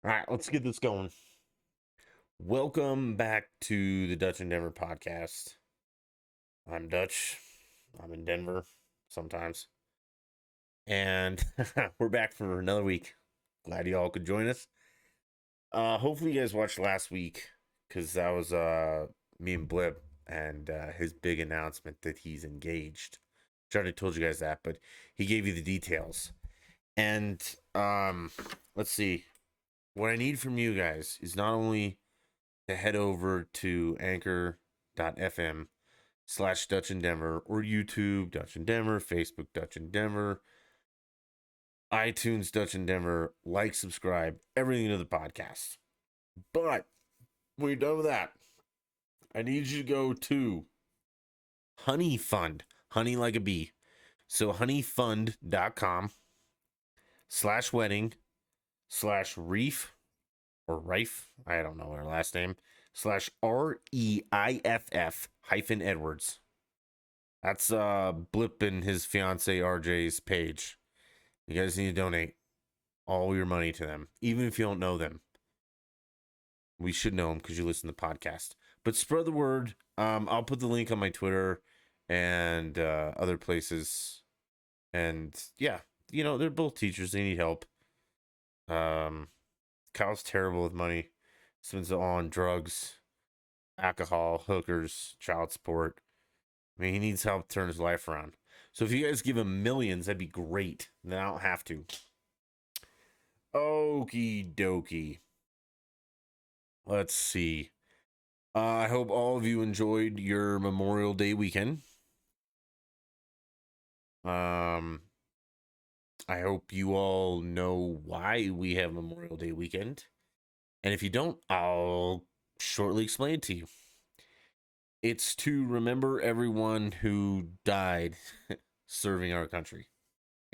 All right, let's get this going. Welcome back to the Dutch and Denver podcast. I'm Dutch. I'm in Denver sometimes. And we're back for another week. Glad you all could join us. Hopefully you guys watched last week because that was me and Blip and his big announcement that he's engaged. I already told you guys that, but he gave you the details. And let's see. What I need from you guys is not only to head over to anchor.fm/Dutch in Denver or YouTube Dutch in Denver, Facebook Dutch in Denver, iTunes Dutch in Denver, like, subscribe, everything to the podcast. But when you're done with that, I need you to go to Honey Fund, honey like a bee. So honeyfund.com/wedding/reef or Rife, I don't know her last name, /REIFF-Edwards. That's Blip and his fiance RJ's page. You guys need to donate all your money to them, even if you don't know them. We should know them because you listen to the podcast. But spread the word. I'll put the link on my Twitter and other places. And yeah, they're both teachers. They need help. Kyle's terrible with money. Spends it all on drugs, alcohol, hookers, child support. I mean, he needs help to turn his life around. So if you guys give him millions, that'd be great. Then I don't have to. Okie dokie. Let's see. I hope all of you enjoyed your Memorial Day weekend. Um, I hope you all know why we have Memorial Day weekend. And if you don't, I'll shortly explain it to you. It's to remember everyone who died serving our country.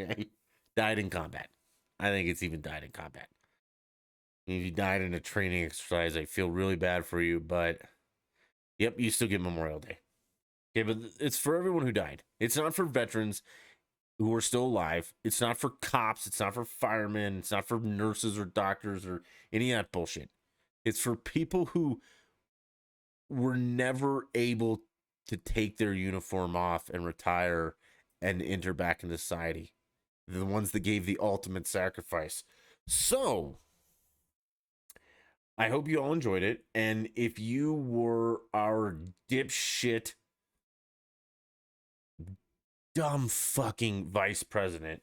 Okay? Died in combat. I think it's even died in combat. If you died in a training exercise, I feel really bad for you, but yep, you still get Memorial Day. Okay, but it's for everyone who died. It's not for veterans who are still alive. It's not for cops. It's not for firemen. It's not for nurses or doctors or any of that bullshit. It's for people who were never able to take their uniform off and retire and enter back into society. The ones that gave the ultimate sacrifice. So, I hope you all enjoyed it. And if you were our dipshit, dumb fucking vice president,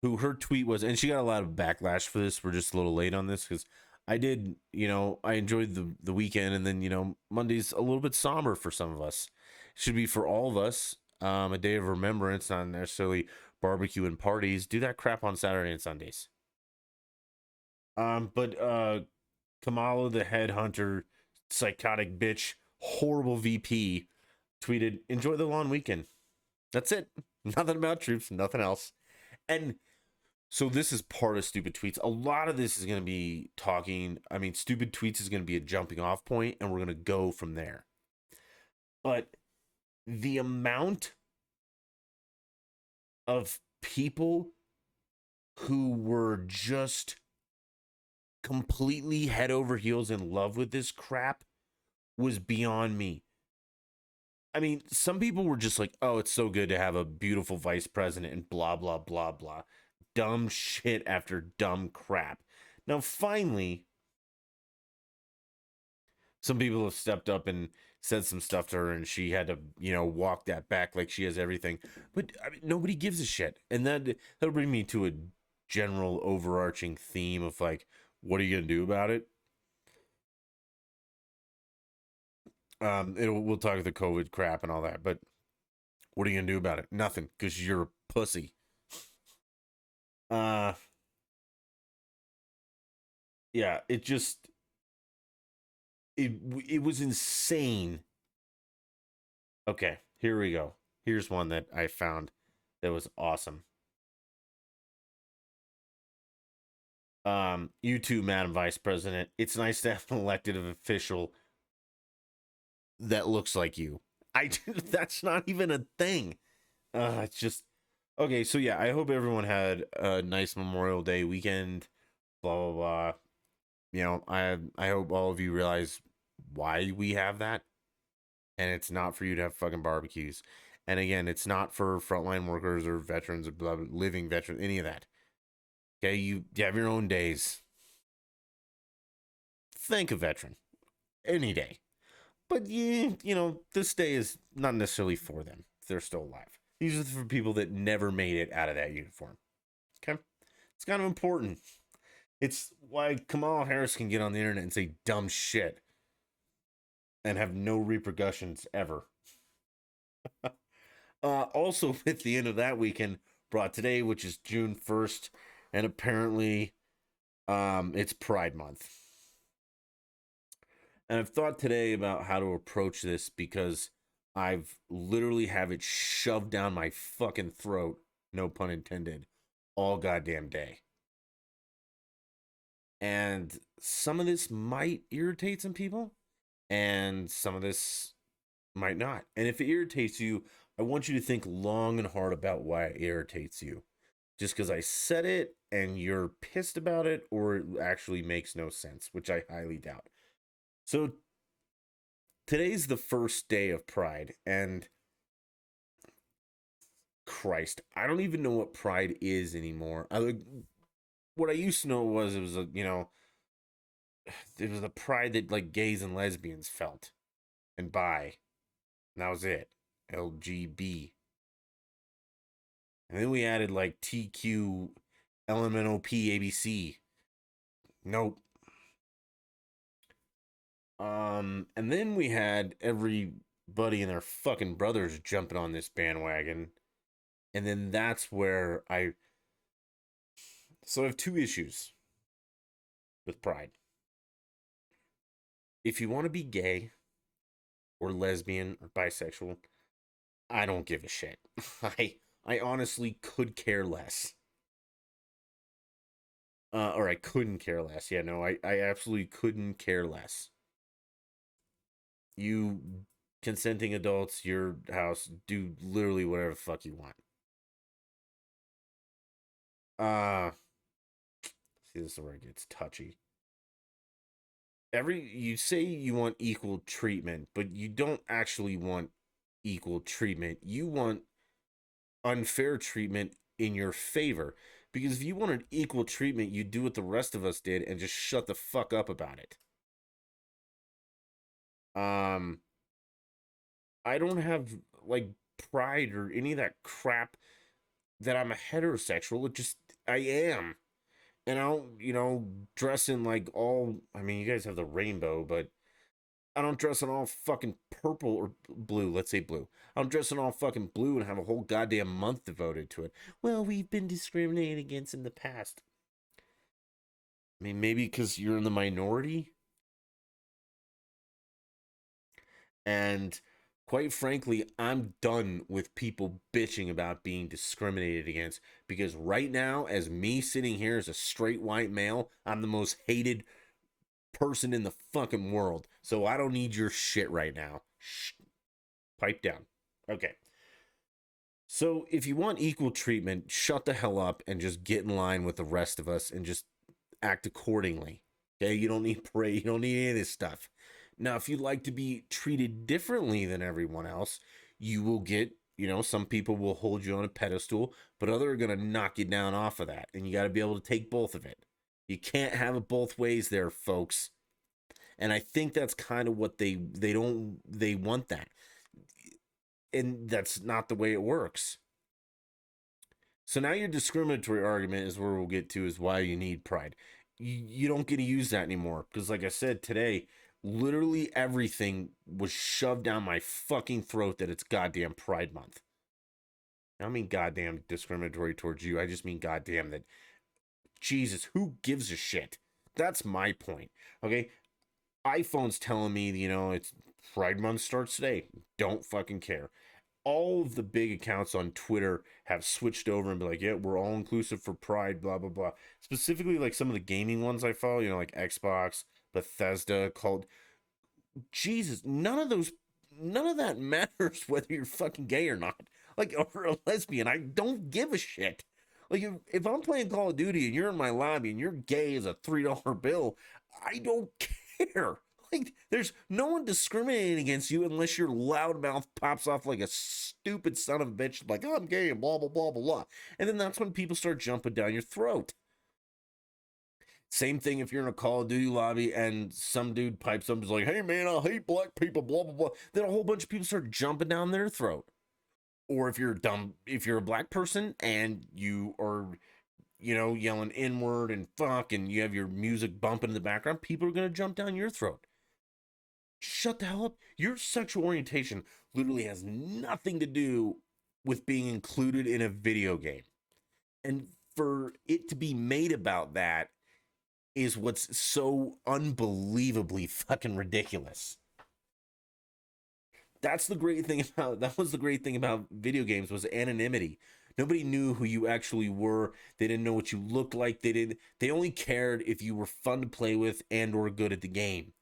who her tweet was, and she got a lot of backlash for this. We're just a little late on this because I did, I enjoyed the weekend, and then Monday's a little bit somber for some of us. Should be for all of us. A day of remembrance, not necessarily barbecue and parties. Do that crap on Saturday and Sundays. But Kamala, the headhunter, psychotic bitch, horrible VP, tweeted, "Enjoy the long weekend." That's it. Nothing about troops, nothing else. And so this is part of stupid tweets. A lot of this is going to be stupid tweets is going to be a jumping off point, and we're going to go from there. But the amount of people who were just completely head over heels in love with this crap was beyond me. I mean, some people were just like, "Oh, it's so good to have a beautiful vice president," and blah, blah, blah, blah. Dumb shit after dumb crap. Now, finally, some people have stepped up and said some stuff to her, and she had to, walk that back like she has everything. But I mean, nobody gives a shit. And that'll bring me to a general overarching theme of like, what are you going to do about it? We'll talk the COVID crap and all that, but what are you gonna do about it? Nothing, because you're a pussy. Uh, yeah, it was insane. Okay, here we go. Here's one that I found that was awesome. You too, Madam Vice President. It's nice to have an elected official that looks like you. I that's not even a thing. It's just okay. So yeah, I hope everyone had a nice Memorial Day weekend. Blah blah blah. I hope all of you realize why we have that, and it's not for you to have fucking barbecues. And again, it's not for frontline workers or veterans or living veterans, any of that. Okay, you have your own days. Thank a veteran any day. But this day is not necessarily for them if they're still alive. These are for people that never made it out of that uniform. Okay? It's kind of important. It's why Kamala Harris can get on the internet and say dumb shit and have no repercussions ever. Also, with the end of that weekend brought today, which is June 1st, and apparently it's Pride Month. And I've thought today about how to approach this because I've literally have it shoved down my fucking throat, no pun intended, all goddamn day. And some of this might irritate some people, and some of this might not. And if it irritates you, I want you to think long and hard about why it irritates you. Just because I said it and you're pissed about it, or it actually makes no sense, which I highly doubt. So today's the first day of Pride, and Christ, I don't even know what Pride is anymore. What I used to know was it was it was a pride that like gays and lesbians felt, and bi, and that was it. LGB, and then we added like TQ, LMNOP, ABC. Nope. And then we had everybody and their fucking brothers jumping on this bandwagon. And then that's where so I have two issues with Pride. If you want to be gay or lesbian or bisexual, I don't give a shit. I honestly could care less. Or I couldn't care less. Yeah, no, I absolutely couldn't care less. You consenting adults, your house, do literally whatever the fuck you want. See, this is where it gets touchy. You say you want equal treatment, but you don't actually want equal treatment. You want unfair treatment in your favor. Because if you wanted equal treatment, you'd do what the rest of us did and just shut the fuck up about it. I don't have like pride or any of that crap that I'm a heterosexual. It just I am. And I don't, dress in like all I mean, you guys have the rainbow, but I don't dress in all fucking purple or blue. Let's say blue. I don't dress in all fucking blue and have a whole goddamn month devoted to it. Well, we've been discriminated against in the past. I mean, maybe because you're in the minority. And quite frankly, I'm done with people bitching about being discriminated against because right now, as me sitting here as a straight white male, I'm the most hated person in the fucking world. So I don't need your shit right now. Shh. Pipe down. Okay. So if you want equal treatment, shut the hell up and just get in line with the rest of us and just act accordingly. Okay, you don't need parade, you don't need any of this stuff. Now, if you'd like to be treated differently than everyone else, you will get, some people will hold you on a pedestal, but other are going to knock you down off of that. And you got to be able to take both of it. You can't have it both ways there, folks. And I think that's kind of what they want that. And that's not the way it works. So now your discriminatory argument is where we'll get to is why you need pride. You don't get to use that anymore because, like I said today, literally everything was shoved down my fucking throat that it's goddamn Pride Month. I don't mean goddamn discriminatory towards you. I just mean goddamn that, Jesus, who gives a shit? That's my point. Okay, iPhone's telling me, it's Pride Month starts today. Don't fucking care. All of the big accounts on Twitter have switched over and be like, yeah, we're all inclusive for Pride, blah, blah, blah. Specifically, like some of the gaming ones I follow, like Xbox, Bethesda, called. Jesus, none of that matters whether you're fucking gay or not. Like, or a lesbian. I don't give a shit. Like if I'm playing Call of Duty and you're in my lobby and you're gay as a $3 bill, I don't care. Like there's no one discriminating against you unless your loudmouth pops off like a stupid son of a bitch, like oh, I'm gay and blah blah blah blah blah. And then that's when people start jumping down your throat. Same thing if you're in a Call of Duty lobby and some dude pipes up and is like, hey man, I hate black people, blah blah blah. Then a whole bunch of people start jumping down their throat. Or if you're dumb, if you're a black person and you are, yelling N-word and fuck and you have your music bumping in the background, people are gonna jump down your throat. Shut the hell up. Your sexual orientation literally has nothing to do with being included in a video game. And for it to be made about that is what's so unbelievably fucking ridiculous. That was the great thing about video games was anonymity. Nobody knew who you actually were. They didn't know what you looked like. They only cared if you were fun to play with and or good at the game.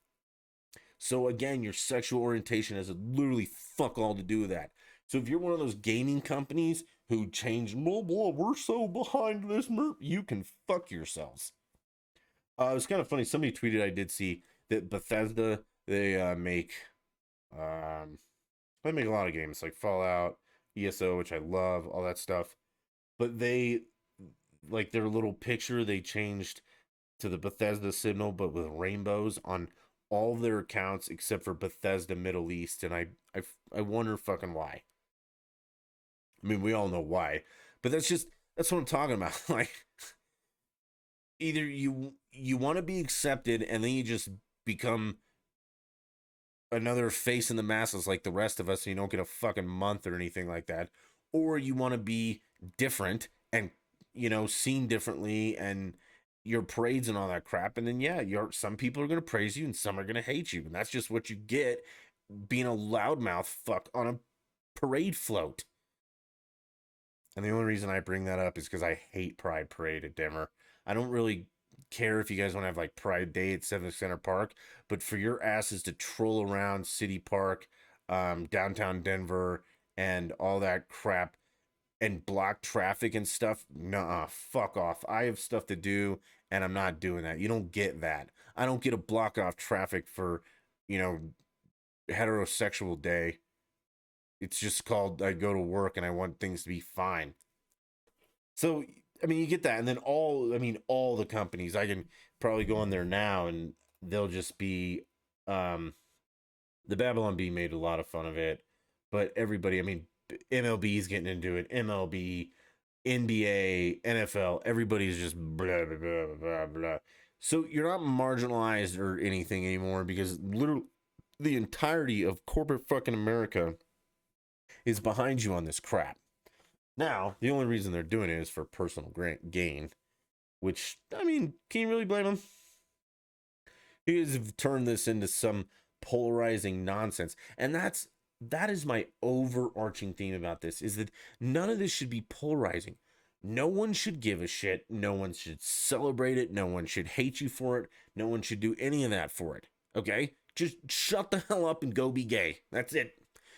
So again, your sexual orientation has literally fuck all to do with that. So if you're one of those gaming companies who change, blah, blah, we're so behind this, you can fuck yourselves. It was kind of funny. Somebody tweeted, I did see that Bethesda, they make a lot of games like Fallout, ESO, which I love, all that stuff. But they, like their little picture, they changed to the Bethesda signal, but with rainbows on all their accounts except for Bethesda Middle East, and I wonder fucking why. I mean, we all know why, but that's what I'm talking about. Like, either you want to be accepted, and then you just become another face in the masses like the rest of us, and you don't get a fucking month or anything like that, or you want to be different and seen differently and your parades and all that crap, and then some people are going to praise you and some are going to hate you, and that's just what you get being a loudmouth fuck on a parade float. And the only reason I bring that up is because I hate Pride Parade at Denver. I don't really care if you guys want to have like Pride Day at Civic Center Park, but for your asses to troll around City Park, downtown Denver, and all that crap and block traffic and stuff, nah, fuck off. I have stuff to do and I'm not doing that. You don't get that. I don't get a block off traffic for, heterosexual day. It's just called I go to work and I want things to be fine. So, I mean, you get that. And then all the companies, I can probably go on there now and they'll just be, the Babylon Bee made a lot of fun of it, but everybody, I mean, MLB is getting into it. MLB, NBA, NFL, everybody's just blah, blah, blah, blah, blah. So you're not marginalized or anything anymore because literally the entirety of corporate fucking America is behind you on this crap. Now, the only reason they're doing it is for personal gain, which, I mean, can you really blame them? You guys have turned this into some polarizing nonsense. And that is my overarching theme about this, is that none of this should be polarizing. No one should give a shit. No one should celebrate it. No one should hate you for it. No one should do any of that for it. Okay? Just shut the hell up and go be gay. That's it.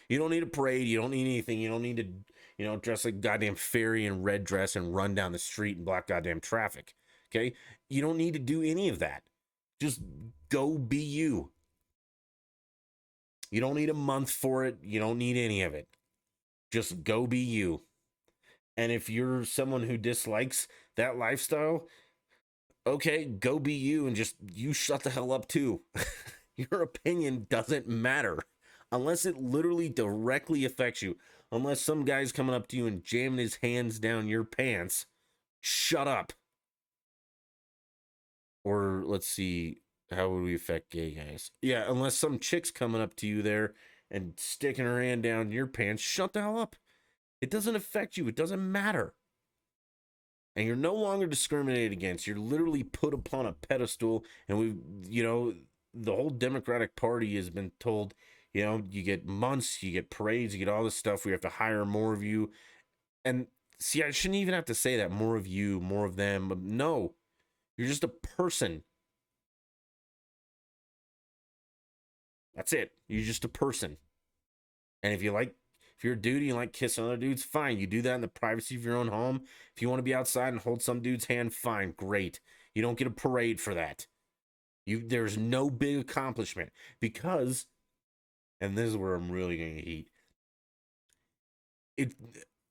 You don't need a parade. You don't need anything. You don't need to, dress like a goddamn fairy in red dress and run down the street and block goddamn traffic. Okay? You don't need to do any of that. Just go be you. You don't need a month for it. You don't need any of it. Just go be you. And if you're someone who dislikes that lifestyle, okay, go be you and you shut the hell up too. Your opinion doesn't matter unless it literally directly affects you. Unless some guy's coming up to you and jamming his hands down your pants, shut up. Or let's see, how would we affect gay guys? Yeah, unless some chick's coming up to you there and sticking her hand down your pants, shut the hell up. It doesn't affect you. It doesn't matter. And you're no longer discriminated against. You're literally put upon a pedestal. And the whole Democratic Party has been told, you get months, you get parades, you get all this stuff. We have to hire more of you. And see, I shouldn't even have to say that. More of you, more of them. No, you're just a person. That's it. You're just a person. And if you If you're a dude and you like kissing other dudes, fine. You do that in the privacy of your own home. If you want to be outside and hold some dude's hand, fine, great. You don't get a parade for that. There's no big accomplishment because, and this is where I'm really going to heat it.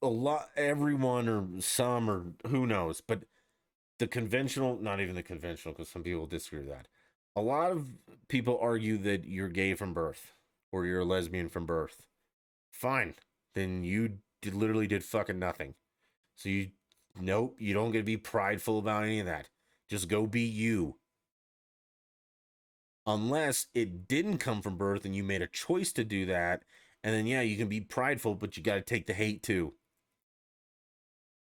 A lot, everyone or some or who knows, but the conventional, not even the conventional, because some people disagree with that. A lot of people argue that you're gay from birth or you're a lesbian from birth. Fine, then you literally did fucking nothing. So nope, you don't get to be prideful about any of that. Just go be you. Unless it didn't come from birth and you made a choice to do that, and then yeah, you can be prideful, but you got to take the hate too.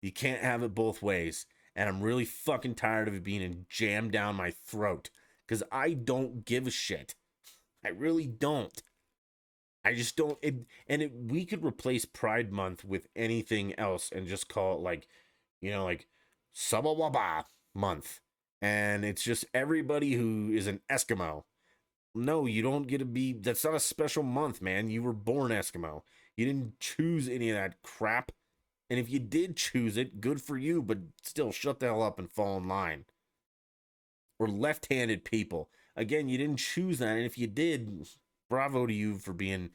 You can't have it both ways. And I'm really fucking tired of it being jammed down my throat because I don't give a shit. I really don't. I just don't. We could replace Pride Month with anything else and just call it like, like Sabawaba Month. And it's just everybody who is an Eskimo. No, you don't get to be. That's not a special month, man. You were born Eskimo. You didn't choose any of that crap. And if you did choose it, good for you, but still shut the hell up and fall in line. Or left-handed people. Again, you didn't choose that. And if you did, bravo to you for being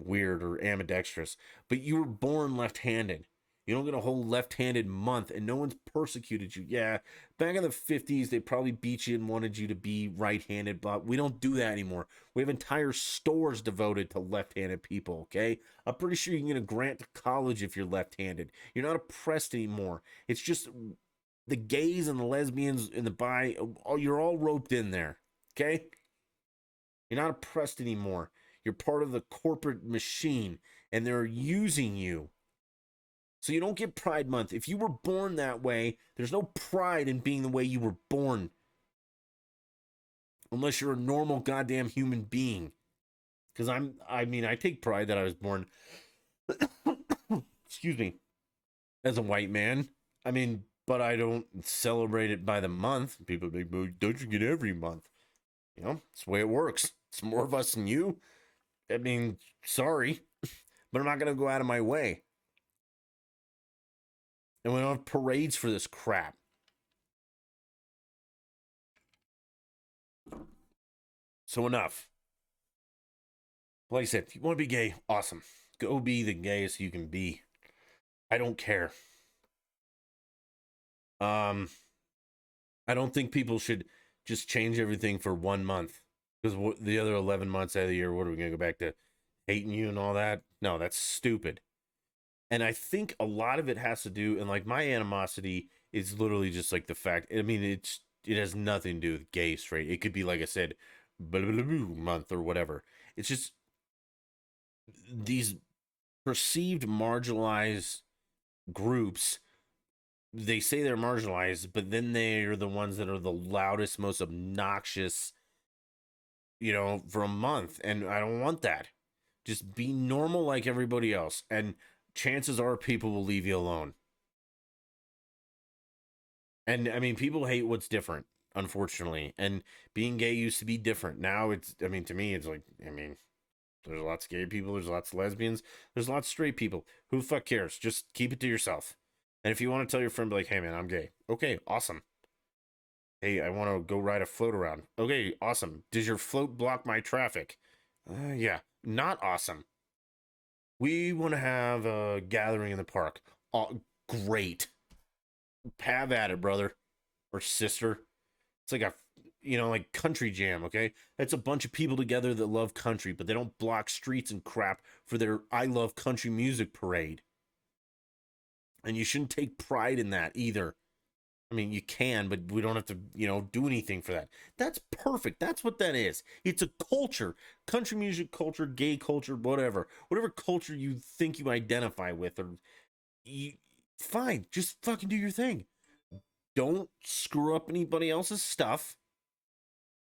weird or ambidextrous. But you were born left-handed. You don't get a whole left-handed month and no one's persecuted you. Yeah, back in the 50s, they probably beat you and wanted you to be right-handed, but we don't do that anymore. We have entire stores devoted to left-handed people, okay? I'm pretty sure you can get a grant to college if you're left-handed. You're not oppressed anymore. It's just the gays and the lesbians and the bi, you're all roped in there, okay? You're not oppressed anymore. You're part of the corporate machine, and they're using you. So you don't get Pride Month. If you were born that way, there's no pride in being the way you were born. Unless you're a normal goddamn human being. Because I take pride that I was born, excuse me, as a white man. But I don't celebrate it by the month. People be like, don't you get every month? It's the way it works. It's more of us than you. Sorry. But I'm not going to go out of my way. And we don't have parades for this crap. So enough. Like I said, if you want to be gay, awesome. Go be the gayest you can be. I don't care. I don't think people should just change everything for 1 month. Because the other 11 months out of the year, what are we going to go back to? Hating you and all that? No, that's stupid. And I think a lot of it has to do, and like my animosity is literally just like the fact, it has nothing to do with gay, straight. It could be, like I said, blah, blah, blah, month or whatever. It's just these perceived marginalized groups. They say they're marginalized, but then they're the ones that are the loudest, most obnoxious, for a month. And I don't want that. Just be normal like everybody else. And chances are people will leave you alone. And people hate what's different, unfortunately. And being gay used to be different. Now it's, to me, it's like, there's lots of gay people, there's lots of lesbians, there's lots of straight people. Who the fuck cares? Just keep it to yourself. And if you want to tell your friend, be like, hey man, I'm gay. Okay, awesome. Hey, I want to go ride a float around. Okay, awesome. Does your float block my traffic? Yeah, not awesome. We want to have a gathering in the park. Oh, great. Have at it, brother or sister. It's like like country jam, okay? That's a bunch of people together that love country, but they don't block streets and crap for their I love country music parade. And you shouldn't take pride in that either. You can, but we don't have to, do anything for that. That's perfect. That's what that is. It's a culture. Country music culture, gay culture, whatever. Whatever culture you think you identify with, or fine. Just fucking do your thing. Don't screw up anybody else's stuff.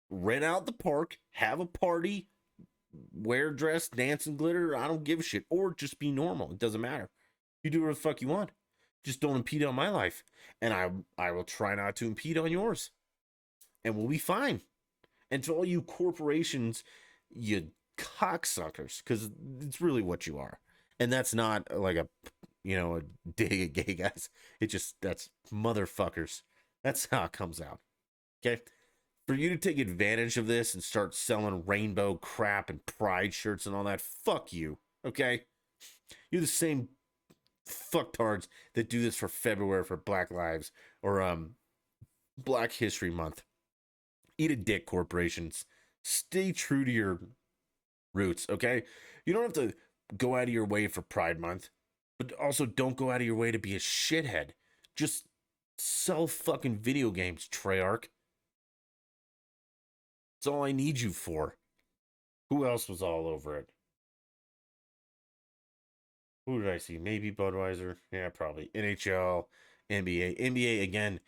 Rent out the park, have a party, wear dress, dance and glitter. I don't give a shit. Or just be normal. It doesn't matter. You do whatever the fuck you want. Just don't impede on my life. And I will try not to impede on yours. And we'll be fine. And to all you corporations, you cocksuckers, because it's really what you are. And that's not like a, a dig at gay guys. That's motherfuckers. That's how it comes out. Okay. For you to take advantage of this and start selling rainbow crap and pride shirts and all that, fuck you. Okay. You're the same fucktards that do this for February for Black Lives or Black History Month. Eat a dick, corporations. Stay true to your roots, okay? You don't have to go out of your way for Pride Month, but also don't go out of your way to be a shithead. Just sell fucking video games, Treyarch. That's all I need you for. Who else was all over it? Who did I see? Maybe Budweiser. Yeah, probably. NHL, NBA. NBA, again,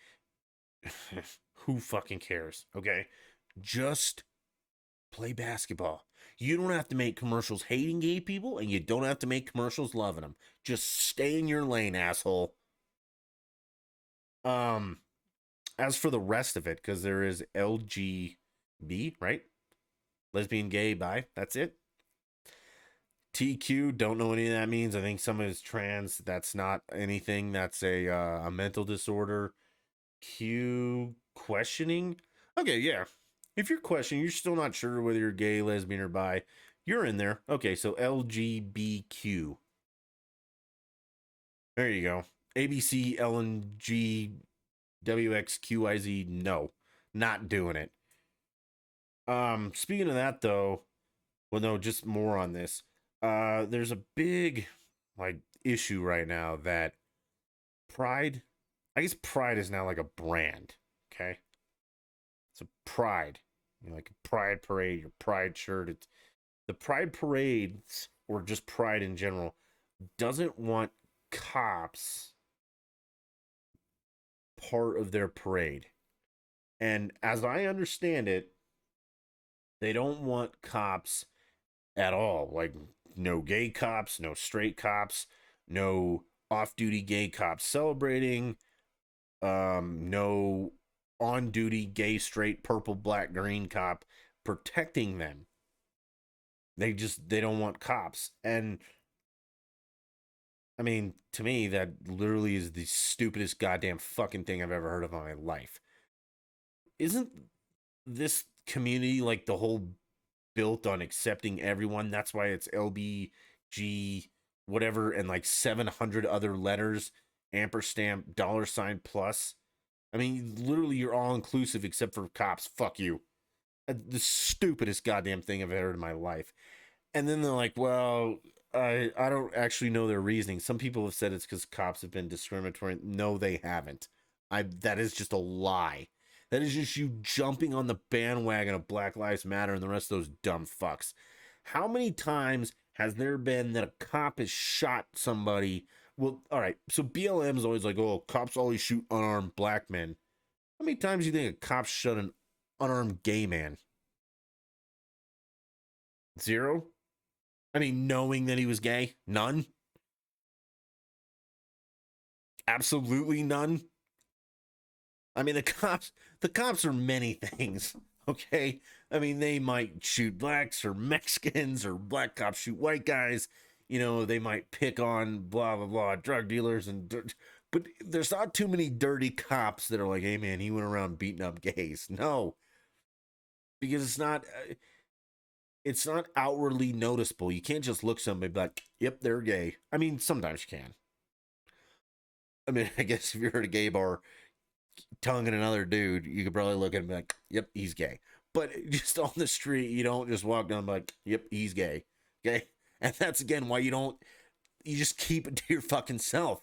who fucking cares? Okay? Just play basketball. You don't have to make commercials hating gay people, and you don't have to make commercials loving them. Just stay in your lane, asshole. As for the rest of it, because there is LGB, right? Lesbian, gay, bi. That's it. TQ, don't know what any of that means. I think some of it is trans. That's not anything. That's a mental disorder. Q, questioning. Okay, yeah. If you're questioning, you're still not sure whether you're gay, lesbian, or bi, you're in there. Okay, so LGBTQ. There you go. ABC, LNG, WXQIZ, no. Not doing it. Speaking of that though, well no, just more on this. There's a big like issue right now that Pride, I guess Pride is now like a brand, okay? It's a Pride, like a Pride parade, your Pride shirt. It's the Pride parades or just Pride in general doesn't want cops part of their parade. And as I understand it, they don't want cops at all. Like no gay cops, no straight cops, no off-duty gay cops celebrating, no on-duty gay, straight, purple, black, green cop protecting them. They don't want cops. And I mean, to me, that literally is the stupidest goddamn fucking thing I've ever heard of in my life. Isn't this community like the whole built on accepting everyone? That's why it's LBG whatever and like 700 other letters, ampersand, $ plus. I mean, literally, you're all inclusive except for cops. Fuck you. The stupidest goddamn thing I've heard in my life. And then they're like, well, I don't actually know their reasoning. Some people have said it's because cops have been discriminatory. No, they haven't. That is just a lie. That is just you jumping on the bandwagon of Black Lives Matter and the rest of those dumb fucks. How many times has there been that a cop has shot somebody? Well, all right. So BLM is always like, oh, cops always shoot unarmed black men. How many times do you think a cop shot an unarmed gay man? Zero? I mean, knowing that he was gay? None? Absolutely none? I mean, the cops are many things, okay? I mean, they might shoot blacks or Mexicans or black cops shoot white guys. They might pick on blah, blah, blah, drug dealers but there's not too many dirty cops that are like, hey man, he went around beating up gays. No, because it's not outwardly noticeable. You can't just look somebody and be like, yep, they're gay. I mean, sometimes you can. I mean, I guess if you're at a gay bar tonguing another dude, you could probably look at him and be like, yep, he's gay. But just on the street, you don't just walk down and be like, yep, he's gay. Okay? And that's again why you just keep it to your fucking self.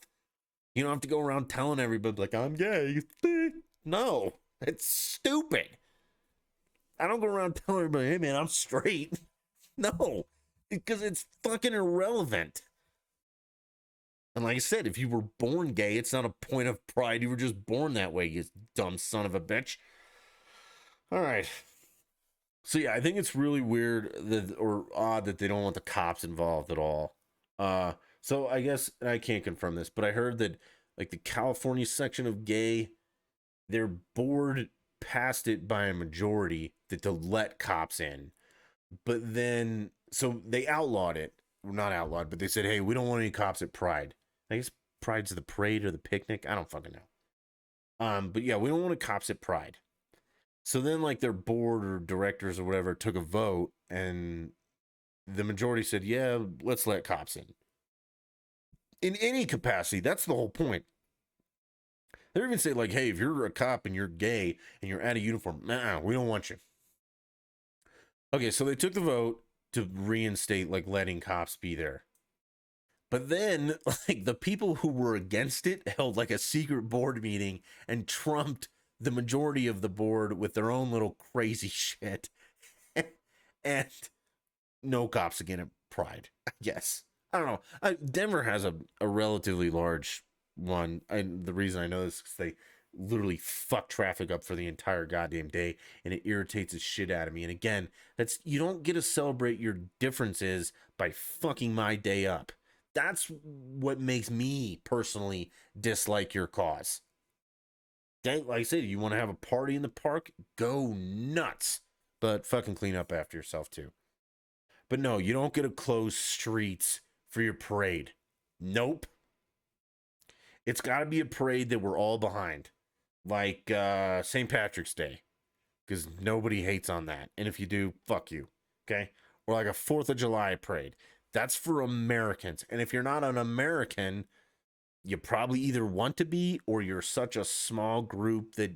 You don't have to go around telling everybody like I'm gay. No, it's stupid. I don't go around telling everybody, hey man, I'm straight. No, because it's fucking irrelevant. And like I said, if you were born gay, it's not a point of pride. You were just born that way, you dumb son of a bitch. All right. So yeah, I think it's really weird or odd that they don't want the cops involved at all. So I guess I can't confirm this, but I heard that like the California section of gay, their board passed it by a majority that to let cops in. But then so they outlawed it, not outlawed, but they said, hey, we don't want any cops at Pride. I guess Pride's the parade or the picnic. I don't fucking know. But yeah, we don't want cops at Pride. So then, like, their board or directors or whatever took a vote, and the majority said, yeah, let's let cops in any capacity. That's the whole point. They even say, like, hey, if you're a cop and you're gay and you're out of uniform, nah, we don't want you. Okay, so they took the vote to reinstate, like, letting cops be there. But then, like, the people who were against it held, like, a secret board meeting and trumped the majority of the board with their own little crazy shit. And no cops again at Pride, I guess. I don't know. Denver has a relatively large one. And the reason I know this is because they literally fuck traffic up for the entire goddamn day, and it irritates the shit out of me. And again, that's, you don't get to celebrate your differences by fucking my day up. That's what makes me personally dislike your cause. Like I said, you want to have a party in the park? Go nuts. But fucking clean up after yourself too. But no, you don't get to close streets for your parade. Nope. It's got to be a parade that we're all behind. Like St. Patrick's Day. Because nobody hates on that. And if you do, fuck you. Okay? Or like a 4th of July parade. That's for Americans. And if you're not an American, you probably either want to be, or you're such a small group that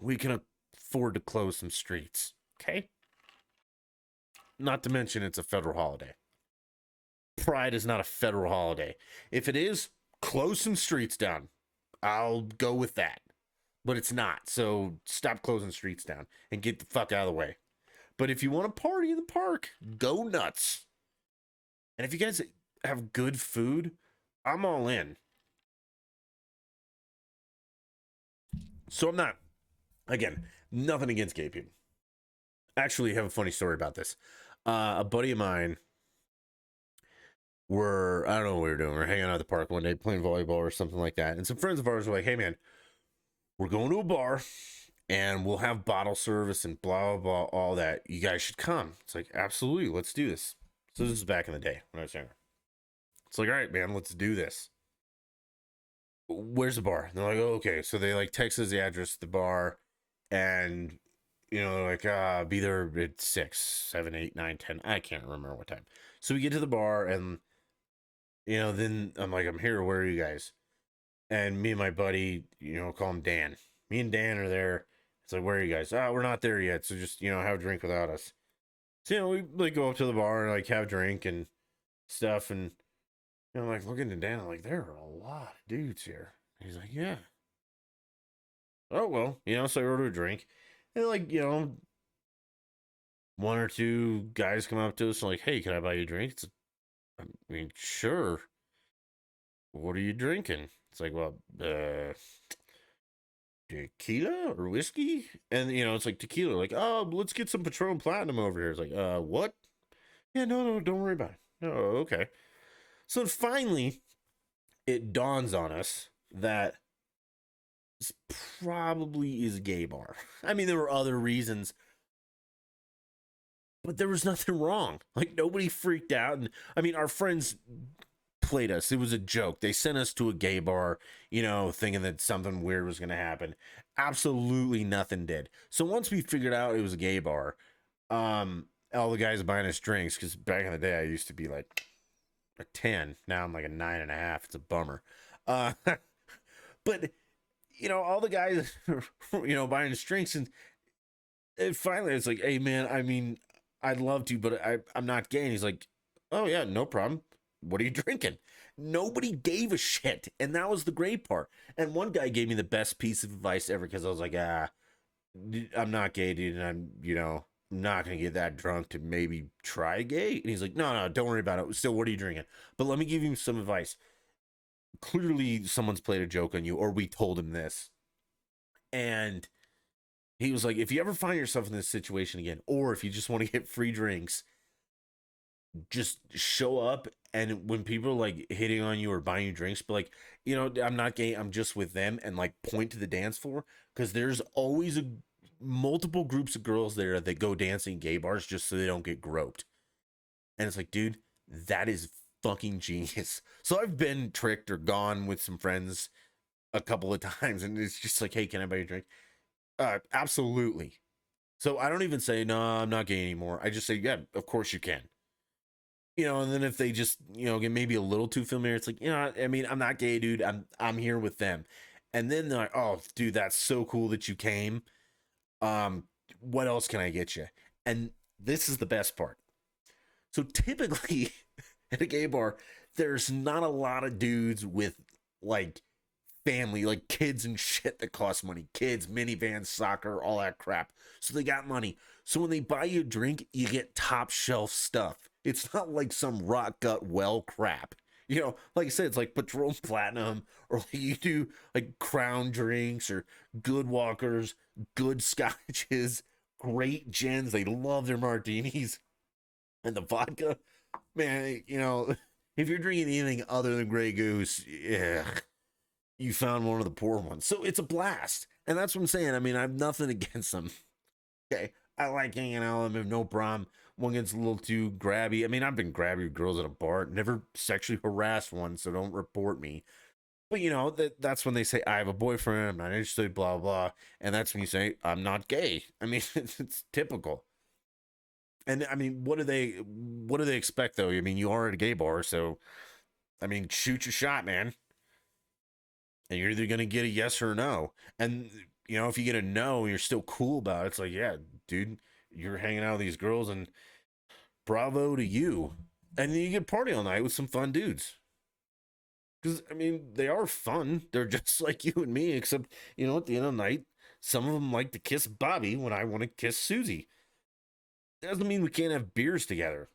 we can afford to close some streets. Okay? Not to mention it's a federal holiday. Pride is not a federal holiday. If it is, close some streets down. I'll go with that. But it's not. So stop closing streets down and get the fuck out of the way. But if you want to party in the park, go nuts. And if you guys have good food, I'm all in. So I'm not, again, nothing against gay people. Actually, I have a funny story about this. A buddy of mine, I don't know what we were doing. We're hanging out at the park one day playing volleyball or something like that. And some friends of ours were like, hey man, we're going to a bar and we'll have bottle service and blah, blah, blah, all that. You guys should come. It's like, absolutely, let's do this. So this is back in the day when I was younger. It's like, all right, man, let's do this. Where's the bar? And they're like, oh, okay. So they like text us the address of the bar, and you know, like be there at 6, 7, 8, 9, 10. I can't remember what time. So we get to the bar, and you know, then I'm like, I'm here. Where are you guys? And me and my buddy, you know, call him Dan. Me and Dan are there. It's like, where are you guys? Oh, we're not there yet. So just, you know, have a drink without us. So, you know, we like go up to the bar and like have a drink and stuff. And, you know, I'm like looking at Dan, I'm like, there are a lot of dudes here. He's like, yeah. Oh, well, you know, so I order a drink. And like, you know, one or two guys come up to us and like, hey, can I buy you a drink? I mean, sure. What are you drinking? It's like, well, tequila or whiskey? And, you know, it's like tequila. Like, oh, let's get some Patron Platinum over here. It's like, what? Yeah, no, don't worry about it. Oh, okay. So finally, it dawns on us that this probably is a gay bar. I mean, there were other reasons, but there was nothing wrong. Like, nobody freaked out. And I mean, our friends played us. It was a joke. They sent us to a gay bar, you know, thinking that something weird was going to happen. Absolutely nothing did. So once we figured out it was a gay bar, all the guys buying us drinks, because back in the day I used to be like a 10. Now I'm like a 9.5. It's a bummer. But you know, all the guys, you know, buying us drinks, and finally it's like, hey man, I mean, I'd love to, but I'm not gay. And he's like, oh yeah, no problem. What are you drinking? Nobody gave a shit. And that was the great part. And one guy gave me the best piece of advice ever, because I was like, I'm not gay, dude. And I'm, you know, I'm not going to get that drunk to maybe try gay. And he's like, no, don't worry about it. Still, what are you drinking? But let me give you some advice. Clearly, someone's played a joke on you, or we told him this. And he was like, if you ever find yourself in this situation again, or if you just want to get free drinks, just show up, and when people are like hitting on you or buying you drinks, but like, you know, I'm not gay, I'm just with them, and like point to the dance floor, because there's always multiple groups of girls there that go dancing gay bars just so they don't get groped. And it's like, dude, that is fucking genius. So I've been tricked or gone with some friends a couple of times, and it's just like, hey, can I buy you a drink? Absolutely. So I don't even say, no, I'm not gay anymore. I just say, yeah, of course you can. And then if they just, get maybe a little too familiar, it's like, I mean, I'm not gay, dude. I'm here with them. And then they're like, oh, dude, that's so cool that you came. Um, what else can I get you? And this is the best part. So typically at a gay bar, there's not a lot of dudes with like family, like kids and shit that cost money. Kids, minivans, soccer, all that crap. So they got money. So when they buy you a drink, you get top shelf stuff. It's not like some rock gut well crap. Like I said, it's like Patron Platinum, or like you do like Crown drinks or Good Walkers, good scotches, great gins. They love their martinis and the vodka. Man, if you're drinking anything other than Grey Goose, yeah, you found one of the poor ones. So it's a blast. And that's what I'm saying. I mean, I have nothing against them. Okay. I like hanging out with them, no problem. One gets a little too grabby. I mean, I've been grabby with girls at a bar, never sexually harassed one, so don't report me. But that's when they say, I have a boyfriend, I'm not interested, blah, blah. And that's when you say, I'm not gay. I mean, it's typical. And I mean, what do they expect though? I mean, you are at a gay bar, so I mean, shoot your shot, man. And you're either gonna get a yes or a no. And if you get a no, you're still cool about it. It's like, yeah, dude, you're hanging out with these girls, and bravo to you. And then you get party all night with some fun dudes. Because I mean, they are fun. They're just like you and me, except at the end of the night, some of them like to kiss Bobby when I want to kiss Susie. That doesn't mean we can't have beers together.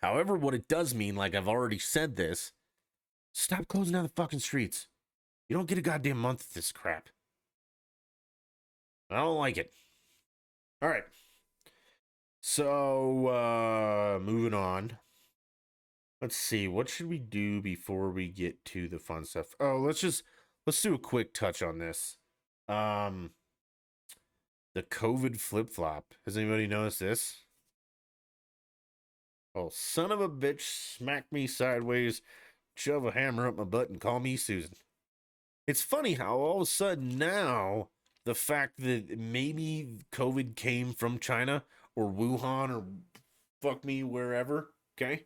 However, what it does mean, like I've already said this, stop closing down the fucking streets. You don't get a goddamn month of this crap. I don't like it. All right. So, moving on. Let's see. What should we do before we get to the fun stuff? Oh, let's do a quick touch on this. Um, the COVID flip-flop. Has anybody noticed this? Oh, son of a bitch, smack me sideways, shove a hammer up my butt, and call me Susan. It's funny how all of a sudden now the fact that maybe COVID came from China or Wuhan or fuck me wherever, okay,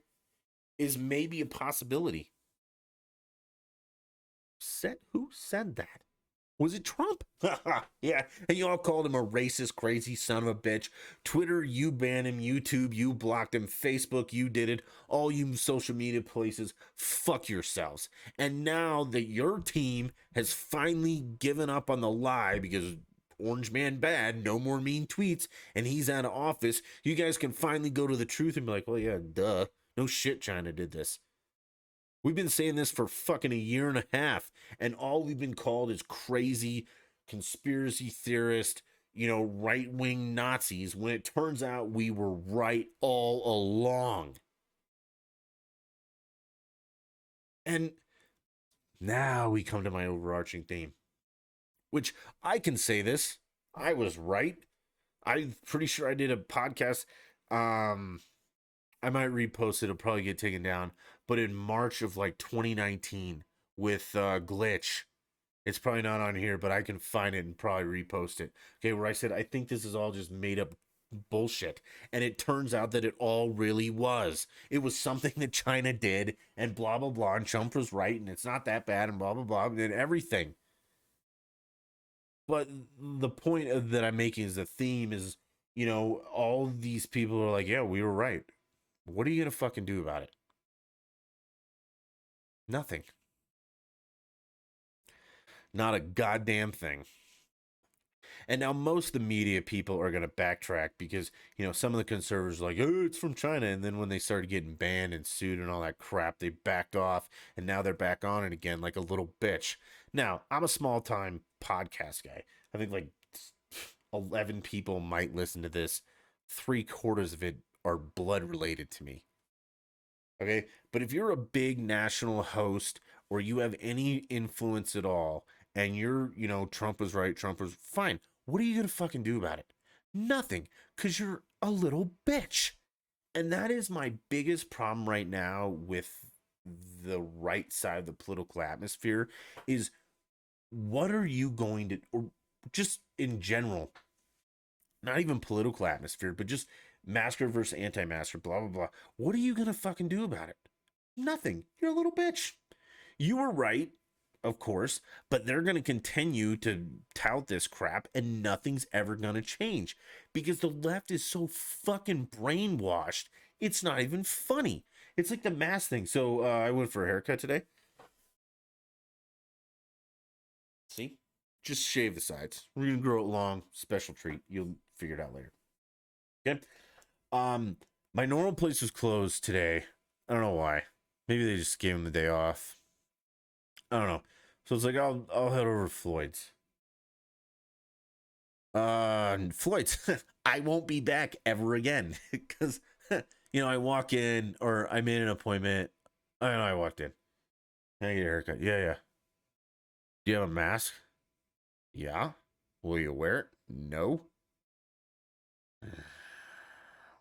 is maybe a possibility. Who said that? Was it Trump? Yeah, and you all called him a racist, crazy son of a bitch. Twitter, you banned him. YouTube, you blocked him. Facebook, you did it. All you social media places, fuck yourselves. And now that your team has finally given up on the lie because Orange Man bad, no more mean tweets, and he's out of office, you guys can finally go to the truth and be like, well, yeah, duh. No shit, China did this. We've been saying this for fucking a year and a half, and all we've been called is crazy conspiracy theorist, right wing Nazis, when it turns out we were right all along. And now we come to my overarching theme, which I can say this. I was right. I'm pretty sure I did a podcast. I might repost it. It'll probably get taken down. But in March of like 2019 with Glitch, it's probably not on here, but I can find it and probably repost it. Okay, where I said, I think this is all just made up bullshit. And it turns out that it all really was. It was something that China did, and blah, blah, blah. And Trump was right, and it's not that bad, and blah, blah, blah, and everything. But the point that I'm making is the theme is, all these people are like, yeah, we were right. What are you going to fucking do about it? Nothing. Not a goddamn thing. And now most of the media people are going to backtrack because, some of the conservatives are like, oh, it's from China. And then when they started getting banned and sued and all that crap, they backed off. And now they're back on it again like a little bitch. Now, I'm a small time podcast guy. I think like 11 people might listen to this. 3/4 of it are blood related to me. Okay. But if you're a big national host or you have any influence at all and you're, Trump was right, Trump was fine. What are you going to fucking do about it? Nothing. Because you're a little bitch. And that is my biggest problem right now with the right side of the political atmosphere is what are you going to, or just in general, not even political atmosphere, but just masker versus anti-masker, blah, blah, blah. What are you going to fucking do about it? Nothing. You're a little bitch. You were right, of course, but they're going to continue to tout this crap and nothing's ever going to change because the left is so fucking brainwashed. It's not even funny. It's like the mask thing. So I went for a haircut today. See? Just shave the sides. We're going to grow it long. Special treat. You'll figure it out later. Okay? Um, my normal place was closed today. I don't know why. Maybe they just gave him the day off. I don't know. So it's like I'll head over to Floyd's. Floyd's. I won't be back ever again because I walk in or I made an appointment. I know I walked in. Can I get a haircut? Yeah, yeah. Do you have a mask? Yeah. Will you wear it? No.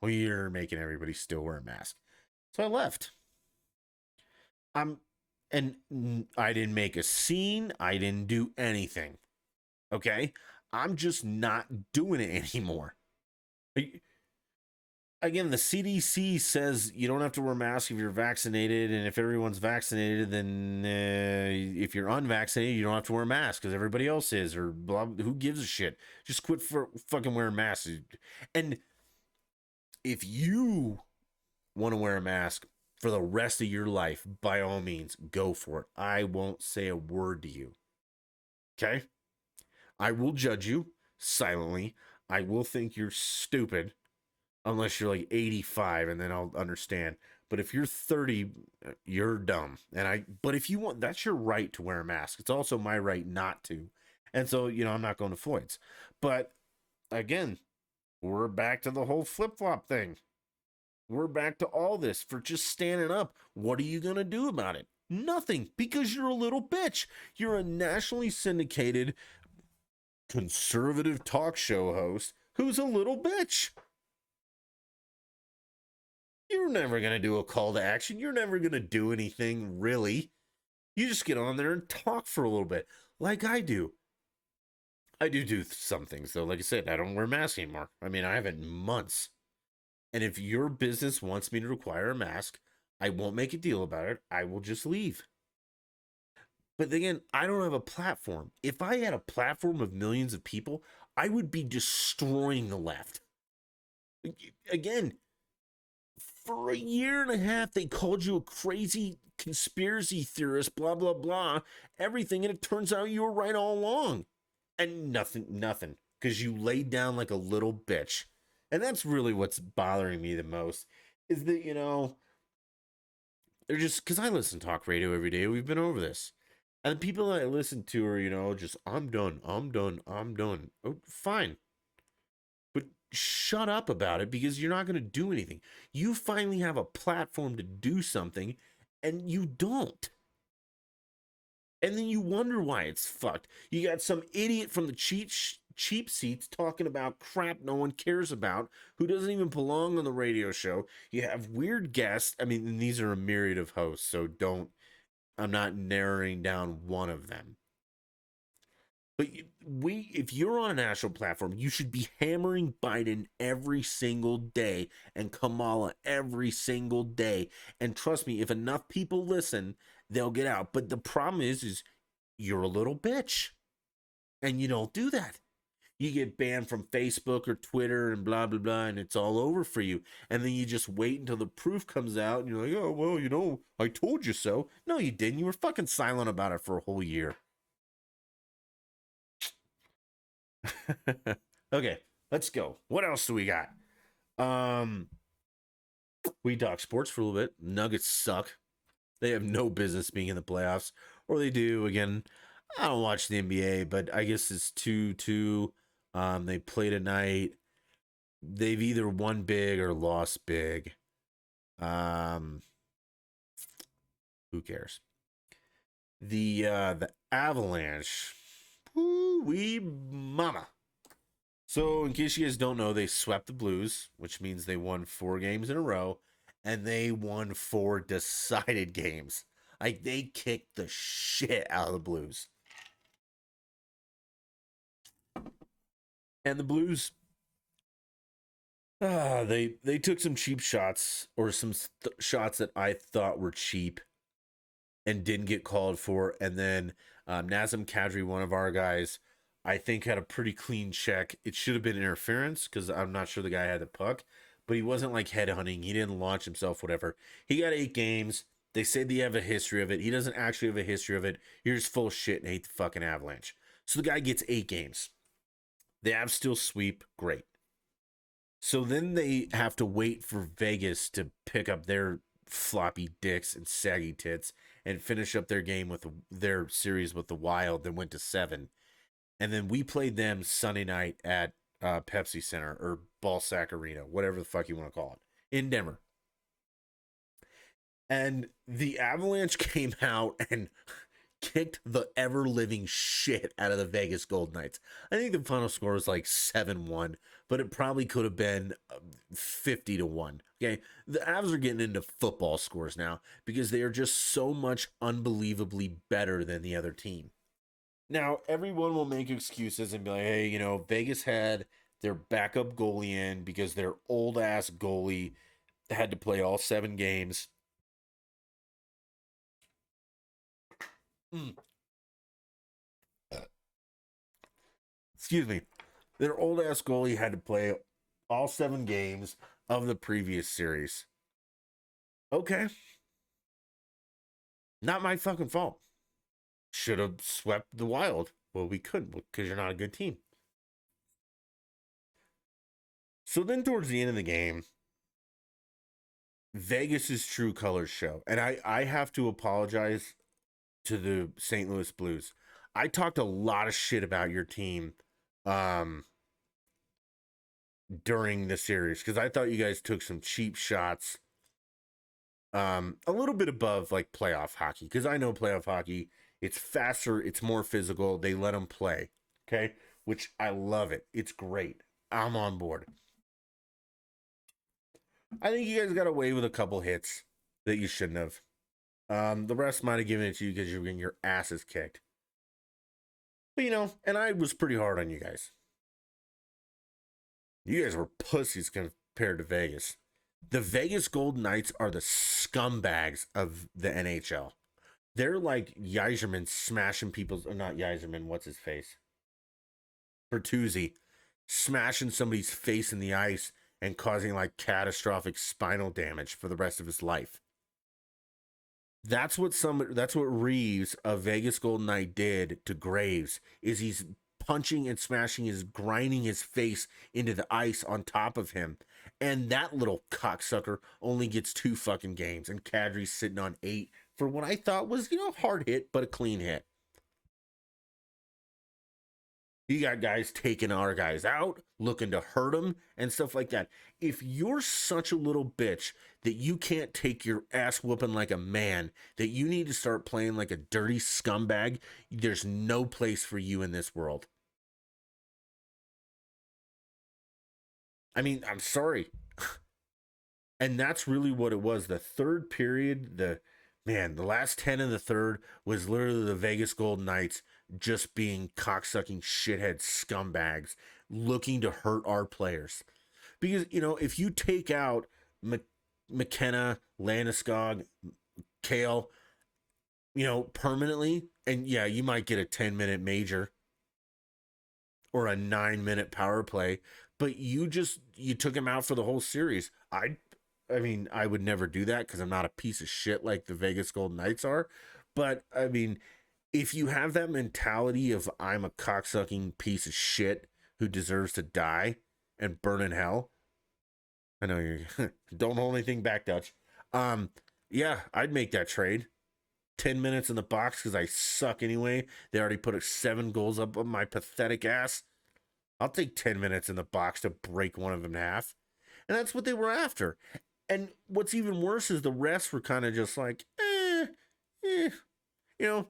Well, you're making everybody still wear a mask. So I left. And I didn't make a scene. I didn't do anything. Okay? I'm just not doing it anymore. Again, the CDC says you don't have to wear masks if you're vaccinated, and if everyone's vaccinated, then if you're unvaccinated, you don't have to wear a mask because everybody else is, or blah. Who gives a shit? Just quit for fucking wearing masks. And if you want to wear a mask for the rest of your life, by all means, go for it. I won't say a word to you. Okay? I will judge you silently. I will think you're stupid unless you're like 85 and then I'll understand. But if you're 30, you're dumb. But if you want, that's your right to wear a mask. It's also my right not to. And so, I'm not going to Floyd's. But again, we're back to the whole flip-flop thing. We're back to all this for just standing up. What are you going to do about it? Nothing, because you're a little bitch. You're a nationally syndicated conservative talk show host who's a little bitch. You're never going to do a call to action. You're never going to do anything, really. You just get on there and talk for a little bit, like I do. I do some things, though. Like I said, I don't wear masks anymore. I mean, I haven't in months. And if your business wants me to require a mask, I won't make a deal about it. I will just leave. But again, I don't have a platform. If I had a platform of millions of people, I would be destroying the left. Again, for a year and a half, they called you a crazy conspiracy theorist, blah, blah, blah, everything. And it turns out you were right all along. And nothing, because you laid down like a little bitch. And that's really what's bothering me the most is that, they're just, because I listen to talk radio every day. We've been over this. And the people that I listen to are, just, I'm done. Oh, fine. But shut up about it because you're not going to do anything. You finally have a platform to do something and you don't. And then you wonder why it's fucked. You got some idiot from the cheap seats talking about crap no one cares about who doesn't even belong on the radio show. You have weird guests. I mean, these are a myriad of hosts, so I'm not narrowing down one of them. But if you're on a national platform, you should be hammering Biden every single day and Kamala every single day. And trust me, if enough people listen, they'll get out. But the problem is you're a little bitch. And you don't do that. You get banned from Facebook or Twitter and blah, blah, blah, and it's all over for you. And then you just wait until the proof comes out and you're like, oh, well, I told you so. No, you didn't. You were fucking silent about it for a whole year. Okay, let's go. What else do we got? We talk sports for a little bit. Nuggets suck. They have no business being in the playoffs, or they do. Again, I don't watch the NBA, but I guess it's 2-2. They play tonight. They've either won big or lost big. Who cares? The Avalanche. Woo-wee mama. So, in case you guys don't know, they swept the Blues, which means they won 4 games in a row, and they won 4 decided games. Like, they kicked the shit out of the Blues. And the Blues, they took some cheap shots, or some shots that I thought were cheap and didn't get called for. And then Nazem Kadri, one of our guys, I think had a pretty clean check. It should have been interference because I'm not sure the guy had the puck, but he wasn't like headhunting. He didn't launch himself, whatever. He got 8 games. They say they have a history of it. He doesn't actually have a history of it. You're just full of shit and hate the fucking Avalanche. So the guy gets 8 games. The Avs still sweep. Great. So then they have to wait for Vegas to pick up their floppy dicks and saggy tits and finish up their game with their series with the Wild that went to 7. And then we played them Sunday night at Pepsi Center or Ballsack Arena, whatever the fuck you want to call it, in Denver. And the Avalanche came out and kicked the ever living shit out of the Vegas Golden Knights. I think the final score was like 7-1, but it probably could have been 50-1. Okay. The Avs are getting into football scores now because they are just so much unbelievably better than the other team. Now, everyone will make excuses and be like, hey, you know, Vegas had their backup goalie in because their old ass goalie had to play all 7 games. Excuse me. Their old ass goalie had to play all 7 games of the previous series. Okay. Not my fucking fault. Should have swept the Wild. Well, we couldn't because you're not a good team. So then towards the end of the game, Vegas's true colors show. And I have to apologize to the St. Louis Blues. I talked a lot of shit about your team during the series because I thought you guys took some cheap shots a little bit above like playoff hockey, because I know playoff hockey, it's faster, it's more physical, they let them play, okay, which I love it. It's great. I'm on board. I think you guys got away with a couple hits that you shouldn't have. The rest might have given it to you because you're getting your asses kicked. But you know, and I was pretty hard on you guys. You guys were pussies compared to Vegas. The Vegas Golden Knights are the scumbags of the NHL. They're like Yzerman smashing people's, or not Yzerman, what's his face? Bertuzzi smashing somebody's face in the ice and causing like catastrophic spinal damage for the rest of his life. That's what Reeves, a Vegas Golden Knight, did to Graves. Is he's punching and smashing, grinding his face into the ice on top of him. And that little cocksucker only gets 2 fucking games. And Kadri's sitting on 8 for what I thought was, you know, hard hit, but a clean hit. You got guys taking our guys out, looking to hurt them and stuff like that. If you're such a little bitch that you can't take your ass whooping like a man, that you need to start playing like a dirty scumbag, there's no place for you in this world. I mean, I'm sorry. And that's really what it was. The third period, the last 10 of the third was literally the Vegas Golden Knights just being cocksucking shithead scumbags looking to hurt our players. Because, you know, if you take out McKenna, Landeskog, Kale, you know, permanently, and yeah, you might get a 10-minute major or a 9-minute power play, but you took him out for the whole series. I mean, I would never do that because I'm not a piece of shit like the Vegas Golden Knights are. But I mean, if you have that mentality of I'm a cocksucking piece of shit who deserves to die and burn in hell, I know you don't hold anything back, Dutch. Yeah, I'd make that trade. 10 minutes in the box because I suck anyway. They already put 7 goals up on my pathetic ass. I'll take 10 minutes in the box to break one of them in half. And that's what they were after. And what's even worse is the rest were kind of just like, you know,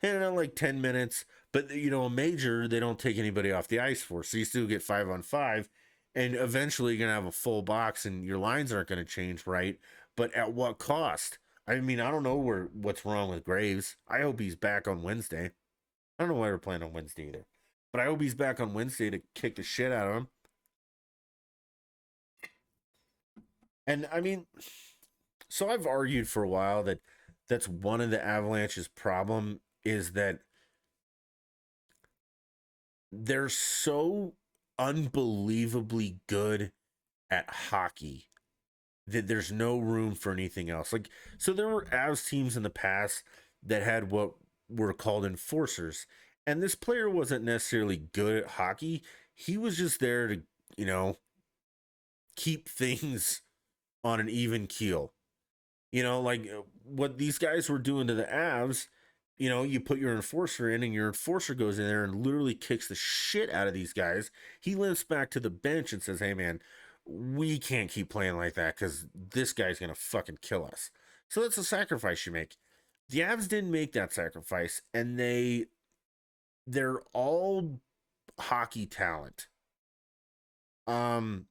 in and out like 10 minutes. But, a major, they don't take anybody off the ice for. So you still get 5-on-5. And eventually you're going to have a full box and your lines aren't going to change, right? But at what cost? I mean, I don't know what's wrong with Graves. I hope he's back on Wednesday. I don't know why we're playing on Wednesday either. But I hope he's back on Wednesday to kick the shit out of him. And I mean, so I've argued for a while that that's one of the Avalanche's problem is that they're so unbelievably good at hockey that there's no room for anything else. Like, so there were Avs teams in the past that had what were called enforcers, and this player wasn't necessarily good at hockey. He was just there to, you know, keep things on an even keel. Like what these guys were doing to the Avs, you put your enforcer in and your enforcer goes in there and literally kicks the shit out of these guys. He limps back to the bench and says, "Hey, man, we can't keep playing like that because this guy's going to fucking kill us." So that's a sacrifice you make. The Avs didn't make that sacrifice, and they're all hockey talent. Um,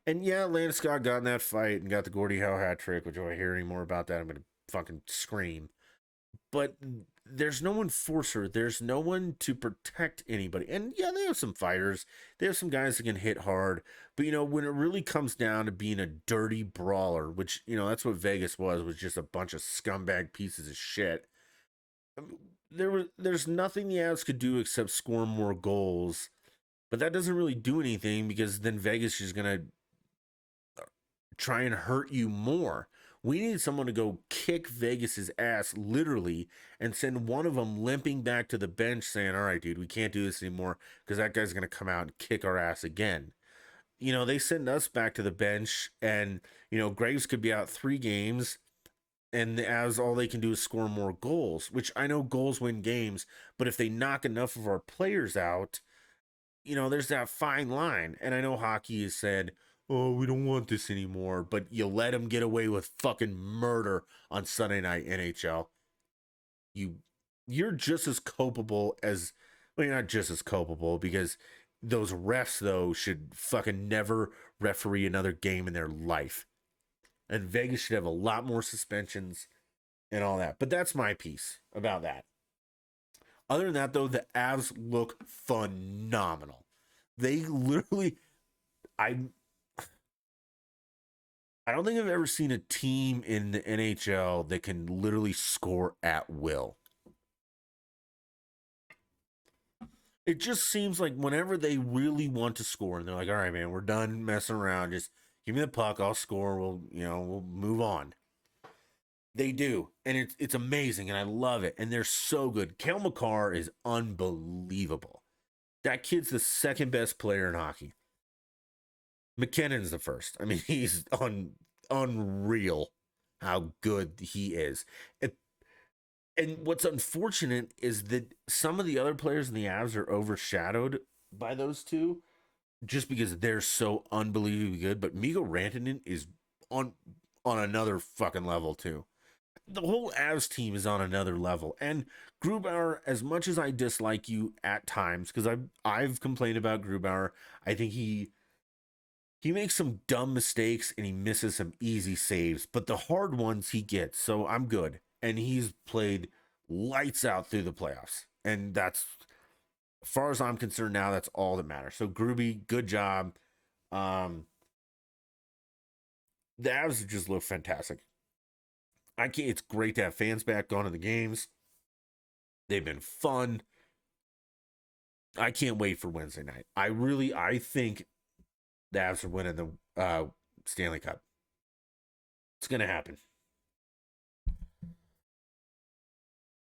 and yeah, Landeskog got in that fight and got the Gordie Howe hat trick, which if I hear any more about that, I'm going to fucking scream. But there's no enforcer. There's no one to protect anybody. And yeah, they have some fighters. They have some guys that can hit hard. But, when it really comes down to being a dirty brawler, which, that's what Vegas was just a bunch of scumbag pieces of shit. There's nothing the Avs could do except score more goals. But that doesn't really do anything because then Vegas is going to try and hurt you more. We need someone to go kick Vegas's ass literally and send one of them limping back to the bench saying, "All right, dude, we can't do this anymore because that guy's going to come out and kick our ass again." They send us back to the bench and, Graves could be out 3 games and as all they can do is score more goals, which I know goals win games, but if they knock enough of our players out, there's that fine line. And I know hockey has said, "Oh, we don't want this anymore," but you let them get away with fucking murder on Sunday night NHL. You're just as culpable as, well, you're not just as culpable because those refs though should fucking never referee another game in their life. And Vegas should have a lot more suspensions and all that. But that's my piece about that. Other than that though, the Avs look phenomenal. They literally I don't think I've ever seen a team in the NHL that can literally score at will. It just seems like whenever they really want to score, and they're like, "All right, man, we're done messing around. Just give me the puck. I'll score. We'll move on." They do, and it's amazing, and I love it. And they're so good. Cale Makar is unbelievable. That kid's the second best player in hockey. McKinnon's the first. I mean, he's unreal how good he is. And what's unfortunate is that some of the other players in the Avs are overshadowed by those two just because they're so unbelievably good. But Mikko Rantanen is on another fucking level too. The whole Avs team is on another level. And Grubauer, as much as I dislike you at times, because I've complained about Grubauer, I think he makes some dumb mistakes and he misses some easy saves, but the hard ones he gets. So I'm good. And he's played lights out through the playoffs. And that's, as far as I'm concerned now, that's all that matters. So Gruby, good job. The Avs just look fantastic. It's great to have fans back going to the games. They've been fun. I can't wait for Wednesday night. I think the Avs are winning the Stanley Cup. It's going to happen.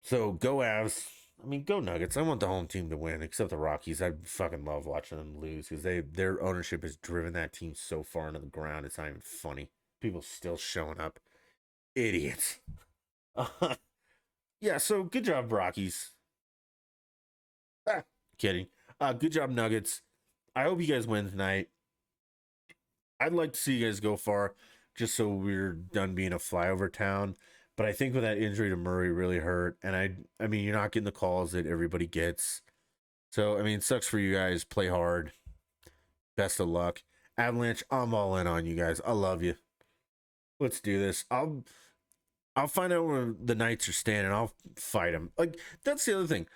So go Avs. I mean, go Nuggets. I want the home team to win, except the Rockies. I fucking love watching them lose because their ownership has driven that team so far into the ground. It's not even funny. People still showing up. Idiots. Yeah, so good job, Rockies. Kidding. Good job, Nuggets. I hope you guys win tonight. I'd like to see you guys go far just so we're done being a flyover town. But I think with that injury to Murray really hurt. And I mean, you're not getting the calls that everybody gets. So, I mean, it sucks for you guys. Play hard. Best of luck. Avalanche, I'm all in on you guys. I love you. Let's do this. I'll find out where the Knights are standing. I'll fight them. Like, that's the other thing.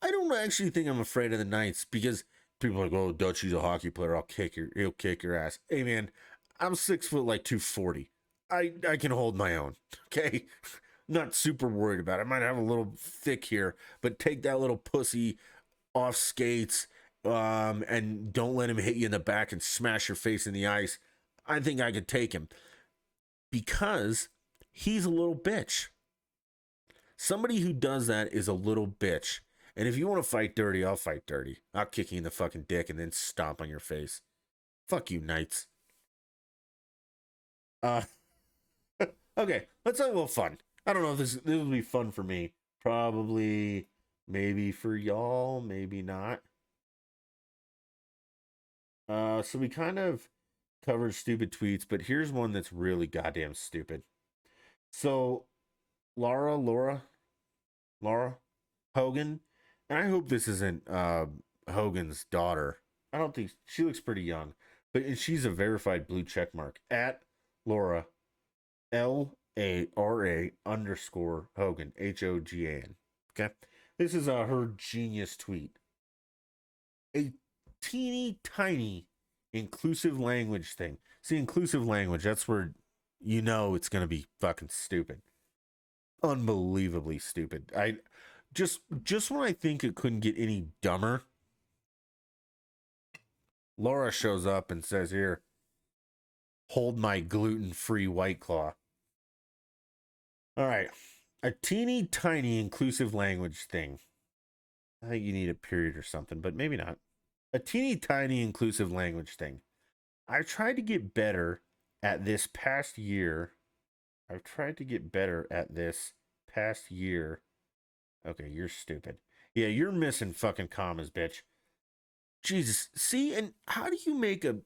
I don't actually think I'm afraid of the Knights because people are like, oh, Dutchy's a hockey player. He'll kick your ass. Hey, man, I'm 6 foot like 240. I can hold my own. Okay. Not super worried about it. I might have a little thick here, but take that little pussy off skates, and don't let him hit you in the back and smash your face in the ice. I think I could take him because he's a little bitch. Somebody who does that is a little bitch. And if you want to fight dirty, I'll fight dirty. I'll kick you in the fucking dick and then stomp on your face. Fuck you, Knights. Okay, let's have a little fun. I don't know if this will be fun for me. Probably, maybe for y'all, maybe not. So we kind of covered stupid tweets, but here's one that's really goddamn stupid. So Laura Hogan, and I hope this isn't Hogan's daughter. I don't think she looks pretty young, but she's a verified blue check mark at Laura LARA _ Hogan HOGAN. Okay, this is her genius tweet. A teeny tiny inclusive language thing. See, inclusive language, that's where you know it's gonna be fucking stupid. Unbelievably stupid. I just when I think it couldn't get any dumber, Laura shows up and says, here, hold my gluten-free White Claw. All right. A teeny tiny inclusive language thing. I think you need a period or something, but maybe not. A teeny tiny inclusive language thing. I've tried to get better at this past year. Okay, you're stupid. Yeah, you're missing fucking commas, bitch. Jesus. See, and how do you make an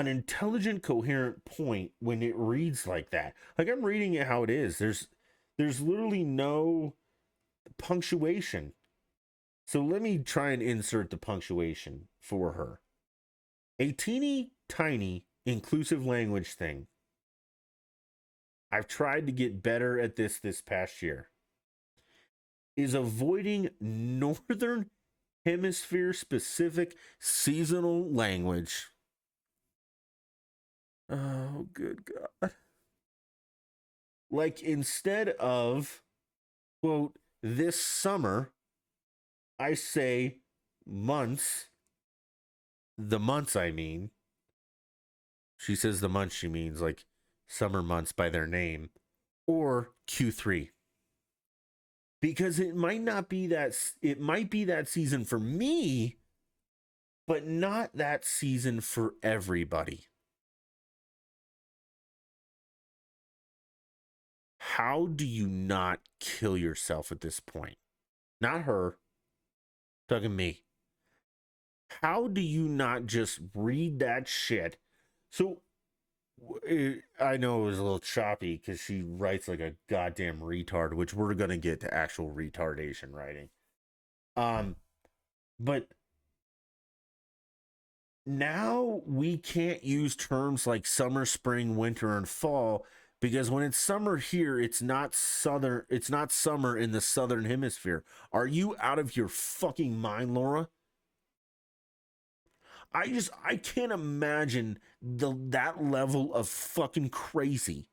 intelligent, coherent point when it reads like that? Like, I'm reading it how it is. There's literally no punctuation. So let me try and insert the punctuation for her. A teeny tiny inclusive language thing. I've tried to get better at this past year. Is avoiding Northern Hemisphere specific seasonal language. Oh, good God. Like, instead of, quote, this summer, I say months. The months, I mean. She says the months, she means like summer months by their name. Or Q3. Because it might be that season for me, but not that season for everybody. How do you not kill yourself at this point? Not her. Talking me. How do you not just read that shit? So, I know it was a little choppy because she writes like a goddamn retard, which we're going to get to actual retardation writing. But now we can't use terms like summer, spring, winter, and fall because when it's summer here, it's not summer in the southern hemisphere. Are you out of your fucking mind, Laura? I can't imagine that level of fucking crazy.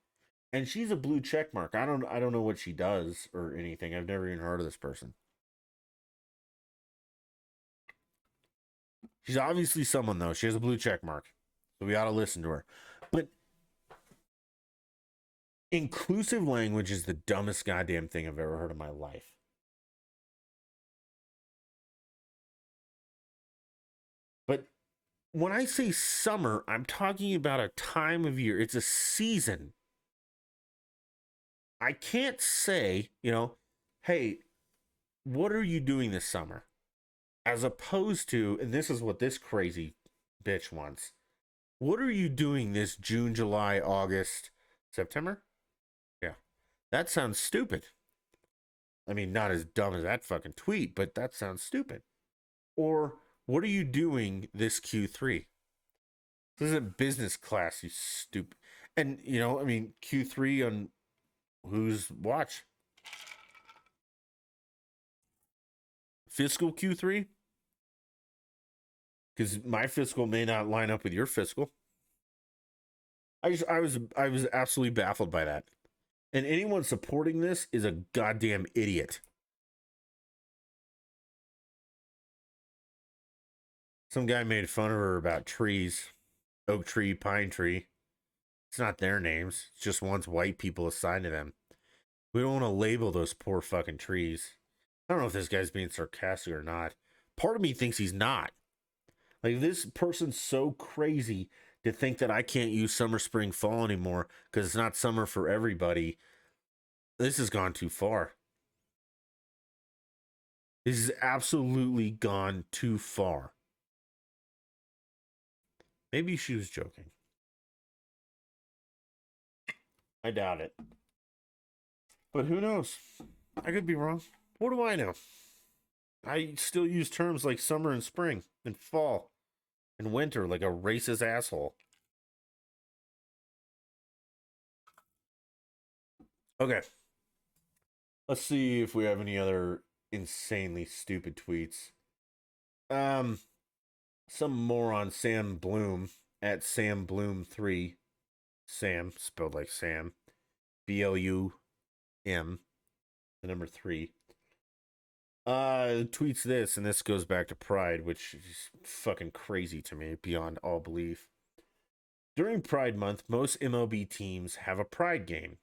And she's a blue check mark. I don't know what she does or anything. I've never even heard of this person. She's obviously someone though. She has a blue check mark. So we ought to listen to her. But inclusive language is the dumbest goddamn thing I've ever heard in my life. But when I say summer, I'm talking about a time of year. It's a season. I can't say, hey, what are you doing this summer? As opposed to, and this is what this crazy bitch wants. What are you doing this June, July, August, September? Yeah, That sounds stupid. I mean, not as dumb as that fucking tweet, but that sounds stupid. Or what are you doing this Q3? This isn't business class, you stupid. And you know, I mean, Q3 on whose watch? Fiscal Q3? Because my fiscal may not line up with your fiscal. I was absolutely baffled by that. And anyone supporting this is a goddamn idiot. Some guy made fun of her about trees, oak tree, pine tree. It's not their names. It's just ones white people assigned to them. We don't want to label those poor fucking trees. I don't know if this guy's being sarcastic or not. Part of me thinks he's not. Like, this person's so crazy to think that I can't use summer, spring, fall anymore because it's not summer for everybody. This has gone too far. This has absolutely gone too far. Maybe she was joking. I doubt it. But who knows? I could be wrong. What do I know? I still use terms like summer and spring and fall and winter like a racist asshole. Okay. Let's see if we have any other insanely stupid tweets. Some moron Sam Bloom at Sam Bloom 3. Sam, spelled like Sam. BLUM, the number 3. Tweets this, and this goes back to Pride, which is fucking crazy to me beyond all belief. During Pride Month, most MLB teams have a Pride game.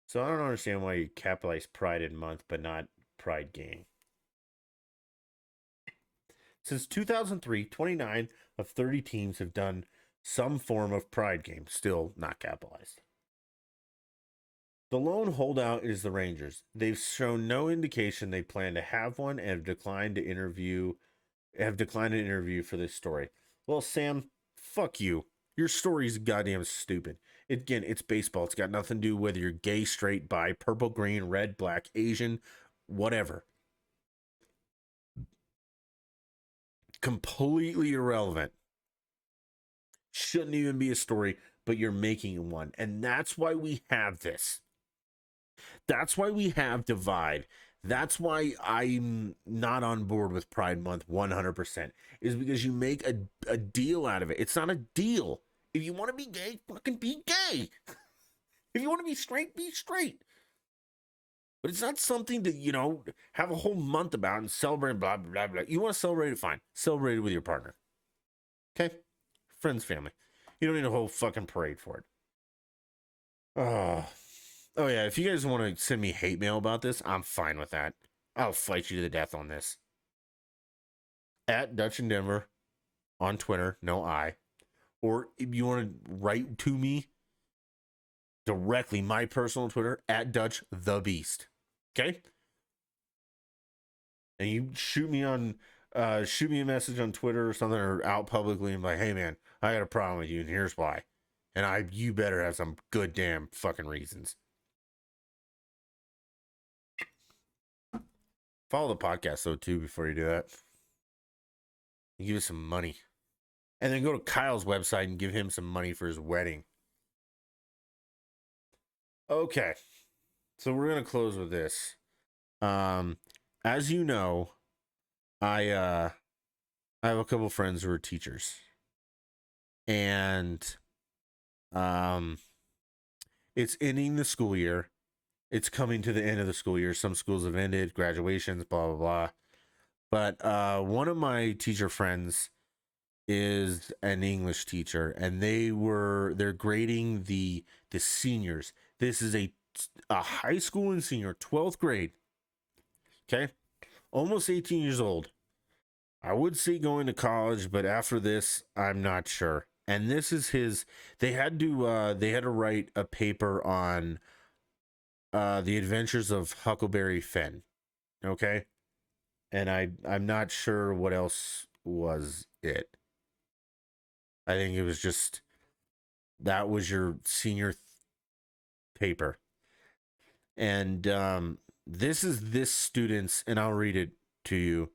So I don't understand why you capitalize Pride in month, but not Pride game. Since 2003, 29 of 30 teams have done some form of Pride game, still not capitalized. The lone holdout is the Rangers. They've shown no indication they plan to have one and have declined an interview for this story. Well, Sam, fuck you. Your story's goddamn stupid. Again, it's baseball. It's got nothing to do whether you're gay, straight, bi, purple, green, red, black, Asian, whatever. Completely irrelevant. Shouldn't even be a story, but you're making one. And that's why we have this. That's why we have Divide. That's why I'm not on board with Pride Month 100%. Is because you make a deal out of it. It's not a deal. If you want to be gay, fucking be gay. If you want to be straight, be straight. But it's not something to, you know, have a whole month about and celebrate, blah, blah, blah, blah. You want to celebrate it, fine. Celebrate it with your partner. Okay? Friends, family. You don't need a whole fucking parade for it. Oh yeah, if you guys want to send me hate mail about this, I'm fine with that. I'll fight you to the death on this. At Dutch in Denver on Twitter, no I. Or if you want to write to me directly, my personal Twitter, at Dutch the Beast. Okay? And you shoot me a message on Twitter or something, or out publicly and be like, hey man, I got a problem with you and here's why. And you better have some good damn fucking reasons. Follow the podcast though too before you do that. And give us some money. And then go to Kyle's website and give him some money for his wedding. Okay. So we're gonna close with this. As you know, I have a couple friends who are teachers. And it's ending the school year. It's coming to the end of the school year. Some schools have ended, graduations, blah blah blah. But one of my teacher friends is an English teacher, and they're grading the seniors. This is a high school and senior, 12th grade. Okay, almost 18 years old. I would say going to college, but after this, I'm not sure. And this is his. They had to write a paper on the adventures of Huckleberry Finn. Okay, and I'm not sure what else was it. I think it was just that was your senior paper. And this is this student's, and I'll read it to you.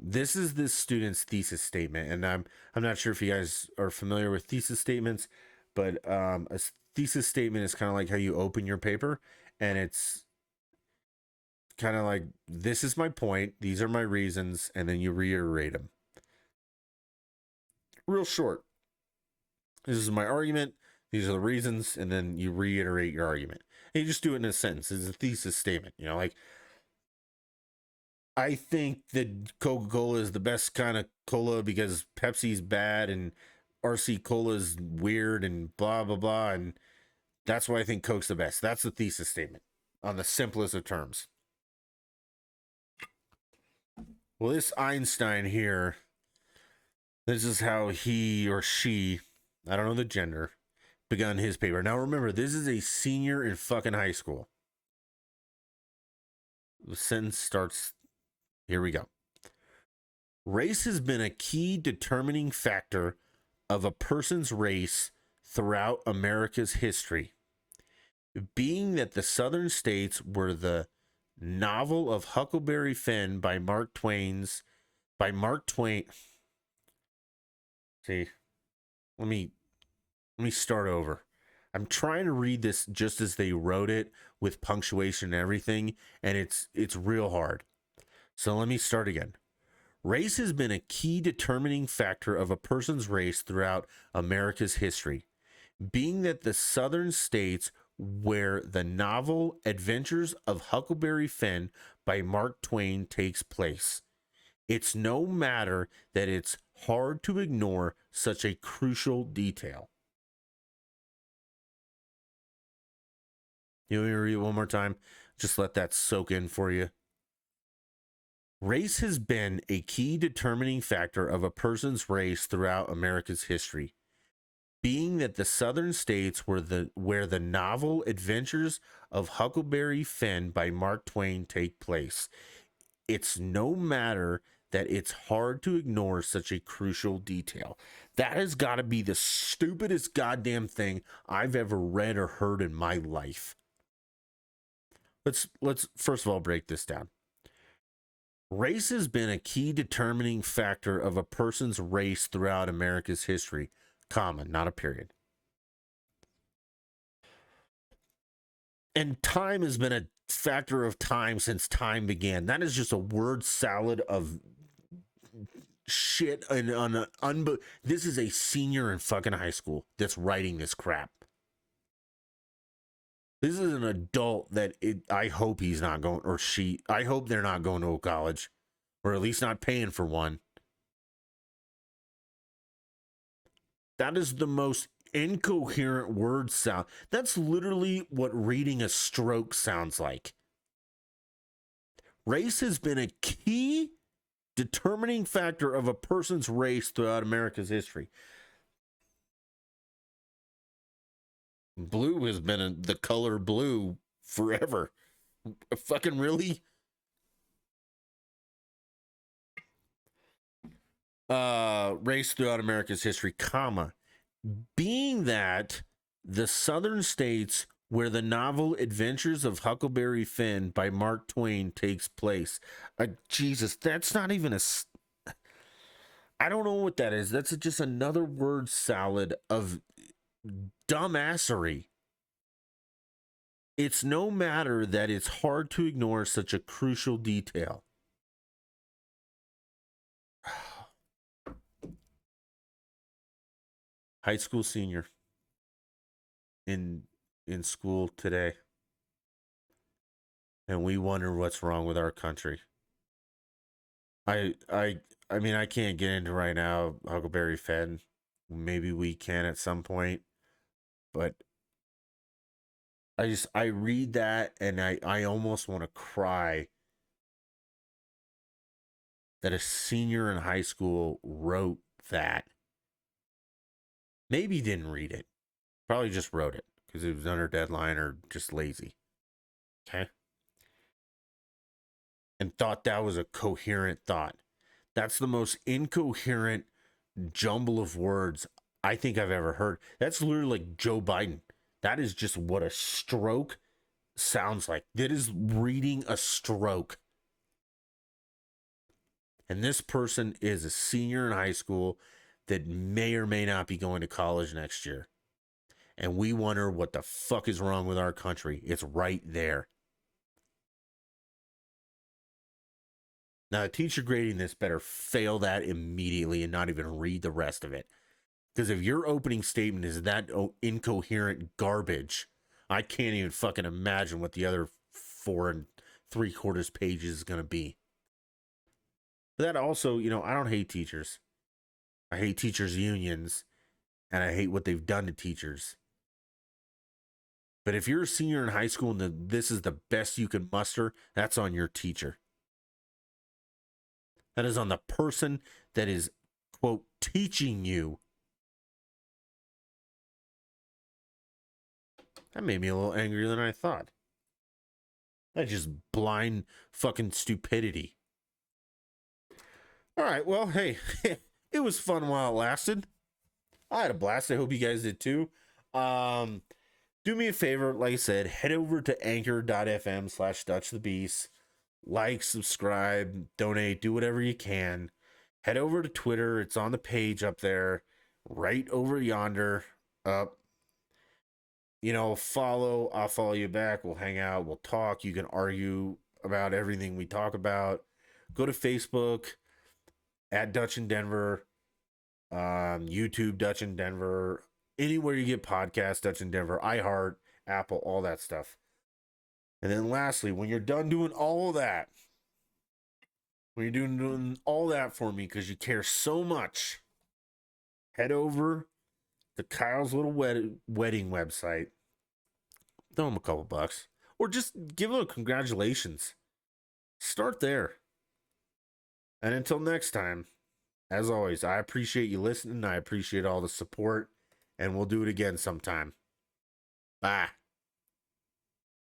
This is this student's thesis statement, and I'm not sure if you guys are familiar with thesis statements, but thesis statement is kind of like how you open your paper, and it's kind of like, this is my point, these are my reasons, and then you reiterate them. Real short. This is my argument, these are the reasons, and then you reiterate your argument. And you just do it in a sentence. It's a thesis statement, you know, like, I think that Coca-Cola is the best kind of cola because Pepsi's bad and RC Cola is weird and blah blah blah, and that's why I think Coke's the best. That's the thesis statement on the simplest of terms. Well, this Einstein here, this is how he or she, I don't know the gender, begun his paper. Now remember, this is a senior in fucking high school. The sentence starts, here we go. Race has been a key determining factor of a person's race throughout America's history. Being that the southern states were the novel of Huckleberry Finn by Mark Twain. See, let me start over. I'm trying to read this just as they wrote it with punctuation and everything, and it's real hard. So let me start again. Race has been a key determining factor of a person's race throughout America's history. Being that the southern states where the novel Adventures of Huckleberry Finn by Mark Twain takes place, it's no matter that it's hard to ignore such a crucial detail. You want me to read it one more time? Just let that soak in for you. Race has been a key determining factor of a person's race throughout America's history. Being that the southern states where the novel Adventures of Huckleberry Finn by Mark Twain take place, it's no matter that it's hard to ignore such a crucial detail. That has got to be the stupidest goddamn thing I've ever read or heard in my life. Let's first of all break this down. Race has been a key determining factor of a person's race throughout America's history, comma, not a period. And time has been a factor of time since time began. That is just a word salad of shit. This is a senior in fucking high school that's writing this crap. This is an adult that I hope he's not going, or she. I hope they're not going to a college, or at least not paying for one. That is the most incoherent word sound. That's literally what reading a stroke sounds like. Race has been a key determining factor of a person's race throughout America's history. Blue has been the color blue forever. Fucking really? Race throughout America's history, comma, being that the southern states where the novel Adventures of Huckleberry Finn by Mark Twain takes place. Jesus, that's not even I don't know what that is. That's just another word salad of dumbassery. It's no matter that it's hard to ignore such a crucial detail. High school senior in school today, and we wonder what's wrong with our country. I mean, I can't get into right now Huckleberry Finn. Maybe we can at some point, but I read that and I almost want to cry that a senior in high school wrote that. Maybe didn't read it. Probably just wrote it because it was under deadline or just lazy. Okay. And thought that was a coherent thought. That's the most incoherent jumble of words I think I've ever heard. That's literally like Joe Biden. That is just what a stroke sounds like. That is reading a stroke. And this person is a senior in high school that may or may not be going to college next year. And we wonder what the fuck is wrong with our country. It's right there. Now, the teacher grading this better fail that immediately and not even read the rest of it. Because if your opening statement is that incoherent garbage, I can't even fucking imagine what the other 4 3/4 pages is going to be. But that also, I don't hate teachers. I hate teachers' unions, and I hate what they've done to teachers. But if you're a senior in high school and this is the best you can muster, that's on your teacher. That is on the person that is, quote, teaching you. That made me a little angrier than I thought. That's just blind fucking stupidity. All right, well, hey, it was fun while it lasted. I had a blast. I hope you guys did too. Do me a favor, like I said, head over to anchor.fm/DutchTheBeast. Like, subscribe, donate, do whatever you can. Head over to Twitter. It's on the page up there, right over yonder. Up. Follow. I'll follow you back. We'll hang out. We'll talk. You can argue about everything we talk about. Go to Facebook at Dutch in Denver. YouTube Dutch in Denver. Anywhere you get podcasts, Dutch in Denver. iHeart, Apple, all that stuff. And then lastly, when you're done doing all that, when you're doing all that for me because you care so much, head over to Kyle's little wedding website. Throw him a couple bucks. Or just give him a congratulations. Start there. And until next time, as always, I appreciate you listening. I appreciate all the support. And we'll do it again sometime. Bye.